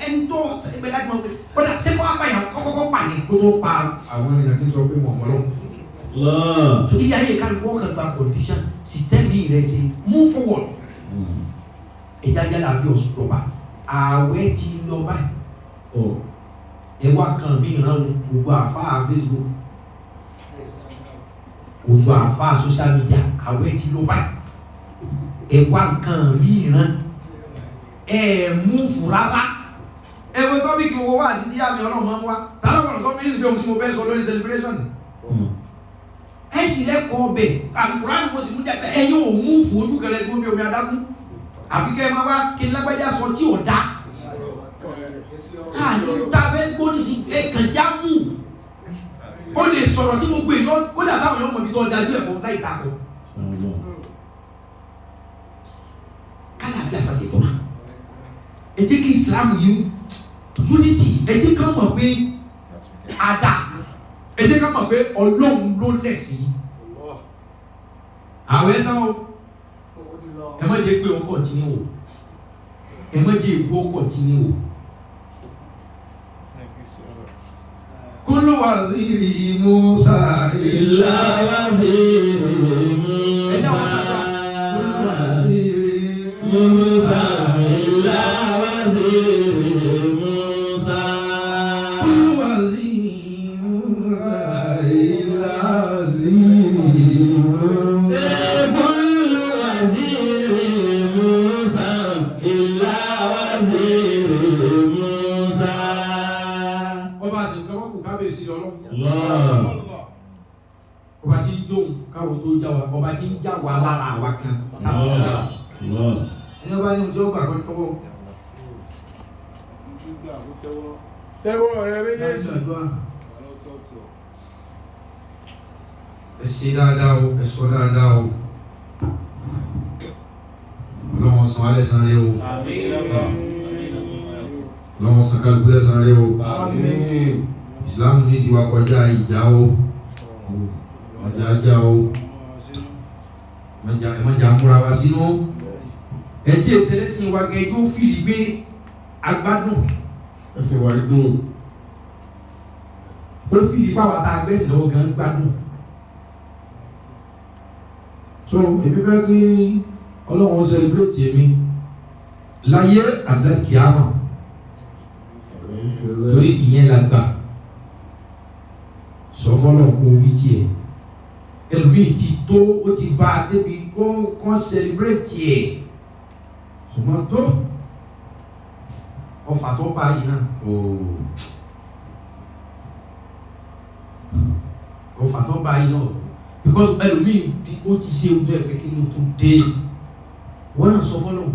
ẹni tó ẹgbẹ́ láti mọ̀ pé kódà ṣé kó apàyàn kọ́kọ́kọ́ pààyàn kó tó pa àwọn èèyàn tí ń sọ pé wọ́n mọ́ lọ́wọ́. So ilé ayé kan kó kan gba condition system rẹ̀ ṣe move forward. Ẹja yálà fi oṣù tó bá ààwẹ̀ ti lọ báyìí. Ẹwà kan bí ìran gbogbo àfáà Facebook gbogbo àfáà social media ààwẹ̀ ti lọ báyìí. Ẹwà kan bí ìran move rárá ẹ̀wọ̀n tọ́pìkì owó wà sí tí àmì ọlọ́run máa ń wá tààlọ́pọ̀lọ́ tó mílíọ̀nù pé ohun tí mo fẹ́ sọ lórí celebration ẹ sì lẹ́kọ̀ọ́ ọbẹ̀ àkùránì mo sì mú jẹ́ ẹ̀yin ò mú fún ojú kẹlẹ́ tó bí omi adágún àfi kẹ́ ẹ máa wá kí n lágbájá sọ tí ò dá àní ta fẹ́ gbóni sí ẹ̀kàn já mú ó lè sọ̀rọ̀ tí gbogbo èèyàn kódà táwọn yóò mọ̀ bí tó dájú ẹ̀kọ́ láì takọ̀ kálàfíà sàtìtọ́ ẹ jẹ́ kí Islam yìí unity ẹ jẹ́ ká mọ̀ pé ada ẹ jẹ́ ká mọ̀ pé Ọlọ́run ló lẹ̀sìn àwẹ̀ náà ẹ má jẹ́ pé òun kọ̀ntínú o ẹ má jẹ́ ìwọ kọ̀ntínú o kúlù waziri Musa Illa waziri Musa Musa illa waziri Musa kúlù waziri Musa illa waziri Musa kullu waziri Musa illa waziri Musa ọba sì kọ́ kù kábíyèsí Ọlọ́run Allah ọba tí ń dóhùn káwọn tó já wa ọba tí ń já wa lára àwa kan táwọn ọjà ẹni ọba ní ojú ọgbà kan tọwọ́ tẹ́wọ́ rẹ méjèèjì. ẹ ṣe dáadáa o ẹ sọ dáadáa o Ọlọ́run san alẹ́ san rẹ o Ọlọ́run san kálukú lẹ́ san rẹ o Ìsìlámù ní ìdíwà kọjá ìjà o ọjà ajá o ẹmọjà múra wa sínú ẹtí ìṣẹlẹsìn wa gẹ yóò fìlì gbé agbádùn ẹsẹ̀ wà dùn. ó fìlì pàwọ́ tá a gbẹ́sì lọ́wọ́ gan gbádùn so èmi fẹ́ kí Ọlọ́run celebrate mi láyé àti kíámà torí ìyẹn la gbà sọ fọ́lọ́ kó wí tiẹ̀ ẹlòmíì ti tó ó ti bá a débi kó celebrate tiẹ̀ ṣùgbọ́n tó ọfà tó bá yìí náà ọfà tó bá yìí náà because ẹlòmíì ó ti ṣe ojú ẹ̀ pé kí ló tún dé wọ́n náà sọ fọ́lọ́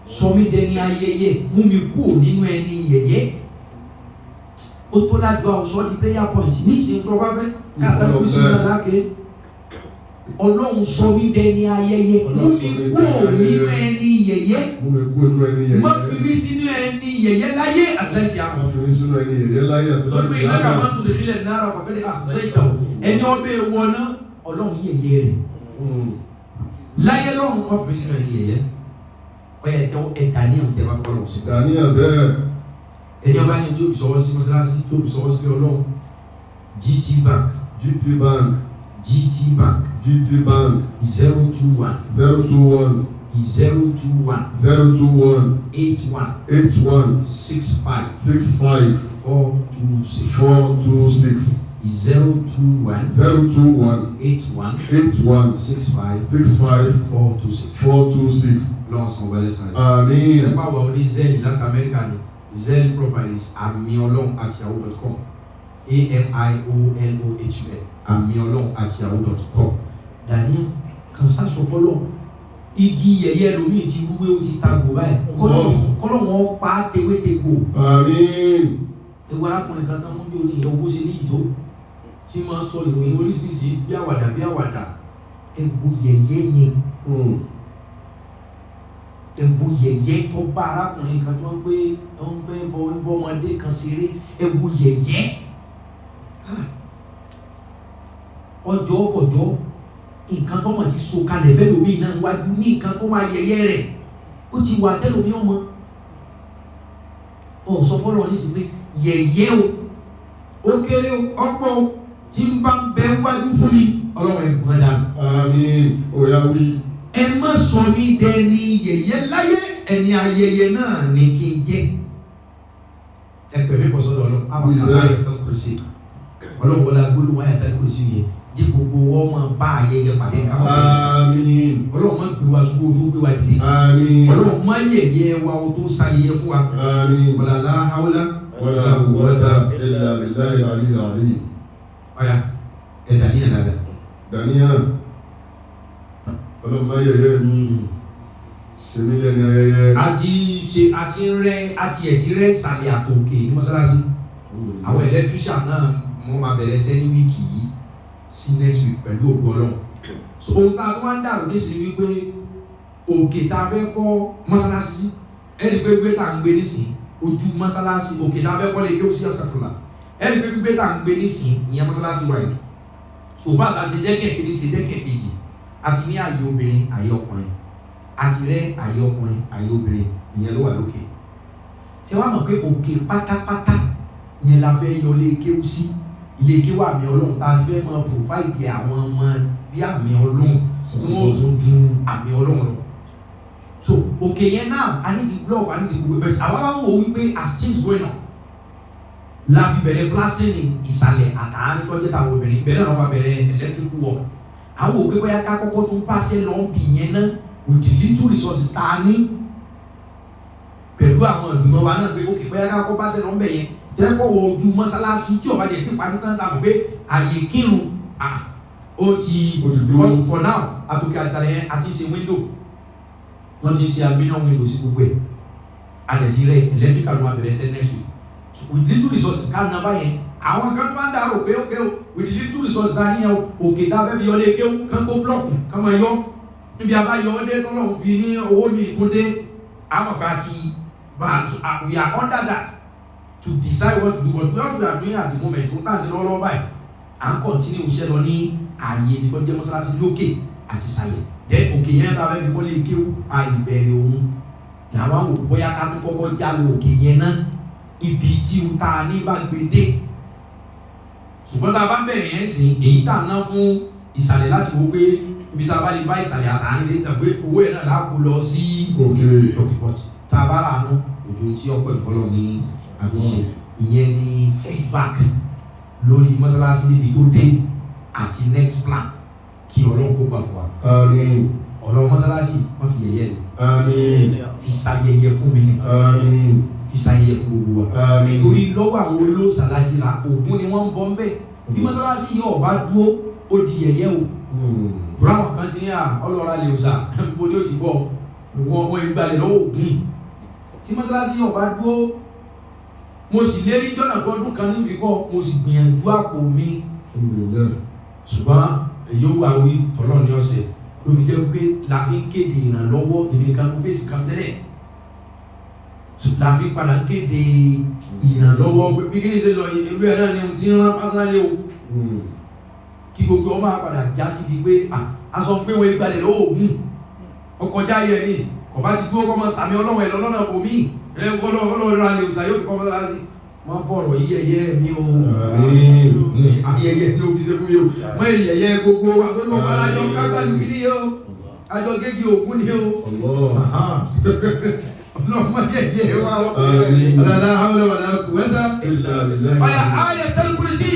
sọ mí dẹni ayẹyẹ mú mi kúrò nínú ẹni yẹ̀yẹ́ ó tó lájọ àwùsọ di prayer point nísìnyí tó bá fẹ́ káàtà ló sì máa dáké Ọlọ́run sọ mí dẹni ayẹyẹ mú mi kúrò nínú ẹni yẹ̀yẹ́ má fi mí sínú ẹni yẹ̀yẹ́ láyé àtìlẹ́yìn àwọn Má fi mí sínú ẹni yẹ̀yẹ́ láyé àti tó gbé ìlànà àwọn tó lè filẹ̀ náírà fàkẹ́lẹ́ àṣẹ́yìntà ẹni ọbẹ̀ wọn náà Ọlọ́run yẹ̀yẹ́ rẹ̀ láyé lọ́run má fi mí sínú ẹni yẹ̀yẹ́ ọ̀yà ẹ̀dá ní ọ̀tẹ̀ bá fọlọ́ sí. Dàníyàn bẹ́ẹ̀. ẹni ọba ní tó fi sọwọ́ sí mọ́sálásí tó fi sọwọ́ sí Ọlọ́run GT Bank GT Bank. GT Bank GT Bank. 021 021 021 021 81 81 65 65 426 426 021 021 81 81 65 65 426 426. lọ́wọ́ san wọlé san rẹ̀. Àmín. nípa wà orí zen láti Amẹ́ríkà ni zen properties amiolong@yahoo.com amiolong@yahoo.com Daniel kan sáṣọ fọlọ́ igi yẹ̀yẹ́ lomi ti wúwé ó ti ta gbò báyìí kọ́lọ́ wọn pa tewétegbò. Àmín. ewu arákùnrin kan tán mú bí oní owó ṣe ní ìtó tí máa ń sọ ìròyìn oríṣiríṣi bí àwàdà ewu yẹ̀yẹ́ yẹn ewu yẹ̀yẹ́ tó bá arákùnrin kan tó ń gbé ń fẹ́ bọ́mọdé kan ṣeré ewu yẹ̀yẹ́ ọjọ́ ọgọ̀jọ́ nǹkan tó mọ̀ ti so kalẹ̀ fẹ́ lómi náà wájú ní nǹkan tó máa yẹ̀yẹ́ rẹ̀ ó ti wà tẹ́lómi ọmọ ọ̀ sọ fọ́lọ́ ní sí pé yẹ̀yẹ́ o ó kéré o ọ̀pọ̀ o tí ń bá ń bẹ wájú fún mi ọlọ́run ẹ̀gbọ́n dànù. Àmín. Oya wí. ẹ má sọ mí dẹni yẹ̀yẹ́ láyé ẹni ayẹyẹ náà ní kí n jẹ́ ẹ pẹ̀lú ìkọ̀sọ́dọ̀ ọlọ́run àwọn kan láyé tó ń kó sí ọlọ́run wọlé agbóló wáyà tá kó sí yẹ jẹ́ gbogbo wọn máa bá ayẹyẹ pàdé káwọn Àmín. ọlọ́run má gbé wa ṣubú tó gbé wa dìde Àmín. ọlọ́run má yẹ̀yẹ́ wa o tó ṣayẹyẹ fún wa Àmín. wàlálà haúlá Wala quwwata illa billahi al-aliyyil azim. ọ̀yà ẹ̀dà ní ẹ̀dà rẹ̀. Dàníyà. Ọlọ́mọ ayẹyẹ mi. Ṣe mí lẹ́ni ayẹyẹ. àti ẹ̀tí rẹ̀ sàlẹ̀ àtòkè ní mọ́sálásí àwọn electrician náà mo máa bẹ̀rẹ̀ sẹ́ ní wíìkì yìí sí next week pẹ̀lú ògbó ọlọ́run so ohun tá a tó wá ń dàrú nísìnyí wípé òkè tá a fẹ́ kọ́ mọ́sálásí ẹni pé gbé tá à ń gbé nísìnyí ojú mọ́sálásí òkè tá a fẹ́ kọ́ lè kéwù sí àṣàfùlà ẹni pé gbé tá à ń gbé nísìnyí ìyẹn mọ́sálásí wáyé sòfà àti dẹ́kẹ̀ kìíní sí dẹ́kẹ̀ kejì àti ní àyè obìnrin àyè ọkùnrin àti rẹ àyè ọkùnrin àyè obìnrin ìyẹn ló wà lókè ṣé wàá mọ̀ pé òkè pátápátá ìyẹn la fẹ́ yọ lé kéwù sí ilé kéwù àmì ọlọ́run tá a ti fẹ́ mọ pòfáìdì àwọn ọmọ bí àmì ọlọ́run tí wọ́n tún ju àmì ọlọ́run lọ so òkè yẹn náà a ní di block a ní di gbogbo ẹ̀bẹ̀ àwa máa ń wò wípé as things going on la fi bẹ̀rẹ̀ plasini ìsàlẹ̀ àtàárín tọ́jú táwọn obìnrin bẹ̀rẹ̀ náà wà bẹ̀rẹ̀ electrical work àwọn òkè bóyá ká kọ́kọ́ tún pàṣẹ lọ́ọ́ bì yẹn náà with the little resources tá a ní pẹ̀lú àwọn ìgbìmọ̀ wa náà pé òkè bóyá ká kọ́ pàṣẹ lọ́ọ́ bẹ̀ yẹn jẹ́ kó ojú mọ́sálásí tí ọba jẹ́ tí parí tán tàbí pé àyè kírun ó ti dúró for now àtòkè àtìsàlẹ̀ yẹn àti ṣe window wọ́n ti ṣe aluminium window sí gbogbo ẹ̀ àdẹ̀tí rẹ̀ electrical ló máa bẹ̀rẹ̀ sẹ́ next week so with little resources ká nàbá yẹn àwọn kan tó máa ń dàrú pé ok with little resources ká ní òkè tá a fẹ́ fi yọlé kéwù kán kó blọọkù kán máa yọ níbi àbáyọ ọdẹ tọ́lọ̀ fi ní owó ní ìtúndé àwọn bá ti we are under that to decide what to do but what we are doing at the moment ó tàn sí lọ́wọ́lọ́wọ́ báyìí à ń continue iṣẹ́ lọ ní ààyè ibi tó jẹ́ mọ́sálásí lókè àti sàlẹ̀ then òkè yẹn tá a fẹ́ fi kọ́lé kéwù àìbẹ̀rẹ̀ òun làwọn àwọn òkú bóyá ká tó kọ́kọ́ já lọ òkè yẹn náà ibi tí ó ta ní bá gbé dé ṣùgbọ́n tá a bá bẹ̀rẹ̀ yẹn sìn èyí tá a ná fún ìsàlẹ̀ láti wó pé ibi tá a bá lè bá ìsàlẹ̀ àtàrin lè tàn pé owó ẹ̀ náà láàkó lọ sí òkè but tá a bá rà ánú òjò tí ọ̀pọ̀ ìfọlọ́ ní àti ṣe ìyẹn ní feedback lórí mọ́sálásí níbi tó dé àti next plan kí ọlọ́run kó gbà fún wa. Àmín. ọ̀rọ̀ mọ́sálásí wọ́n fi yẹ̀yẹ́ ni. Àmín. fi ṣayẹyẹ fún mi ni. Àmín. fi ṣayẹyẹ fún gbogbo wa. Àmín. torí lọ́wọ́ àwọn olóòṣà láti ra ògùn ni wọ́n ń bọ́ ń bẹ̀. bí mọ́sálásí yìí ọ̀bá dúró ó di yẹ̀yẹ́ o. Bùráwọ̀ kan ti ní ọlọ́ra lè òṣà bó ní ó ti bọ̀ wọ́n ìgbàlẹ̀ lọ́wọ́ ògùn. tí mọ́sálásí yìí ọ̀bá dúró mo sì lérí jọ́nà gbọ́dún kan ní ìfikọ́ mo sì gbìyànjú àpò mi. ṣùgbọ́n èyí ó wà wí tọ́lọ́ ní ọ̀sẹ̀ ló fi jẹ́ pé la fi ń kéde ìrànlọ́wọ́ èmi nìkan kó fèsì kan tẹ́lẹ̀ la fi padà ń kéde ìrànlọ́wọ́ pé bí kí ní ṣe lọ ìlú ẹ̀ náà ni ohun tí ń rán pásánálì o kí gbogbo ọmọ àpàdà já sí di pé aṣọ pé wọ́n ìgbàlẹ̀ lọ́wọ́ ògùn ọkọjá yẹ ní kọ̀bá ti dúró kọ́mọ sàmì ọlọ́run ẹ̀ lọ́nà kò mí ọlọ́run alẹ́ òsà yóò fi kọ́mọ lásì wọ́n fọ̀rọ̀ yíyẹyẹ mi o yíyẹyẹ mi o fi ṣe fún mi o mọ ìyẹyẹ gbogbo àtọ́jú ọmọ alájọ kágbálù kí ni o àjọ gégi ògùn ni o ọlọ́mọ yẹyẹ wa o alala hawla wala quwwata illa billah ọ̀yà ayatul kursi.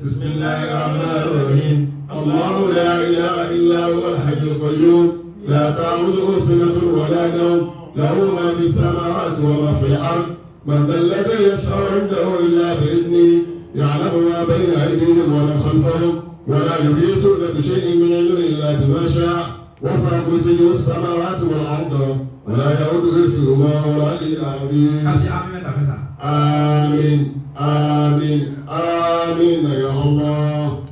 Bismillahir Rahmanir Rahim. Allahu la ilaha illa huwal hayyul qayyum la ta'khudhuhu sinatun wa la nawm lahu ma fis samawati wa ma fil ard man dhal ladhi yashfa'u 'indahu illa bi'idhnihi ya'lamu ma bayna aydihim wa ma khalfahum wa la yuhituna bi shay'in min 'ilmihi illa bima sha'a wasi'a kursiyyuhu as-samawati wal arda wa la ya'uduhu hifdhuhuma wa huwal 'aliyyul 'azim. Kasi amin mẹ́ta mẹ́ta. Amin. Amin. Amin ya Allah.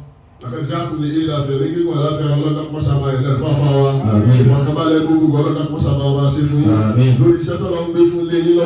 Akan siapa ni ila ferigi wala fe Allah nak masaba ila fafawa. Amin. Wa kabale gugu wala nak masaba wa sifu. Amin. Lórí iṣẹ́ tó lọ ń gbé fún lé yín lọ.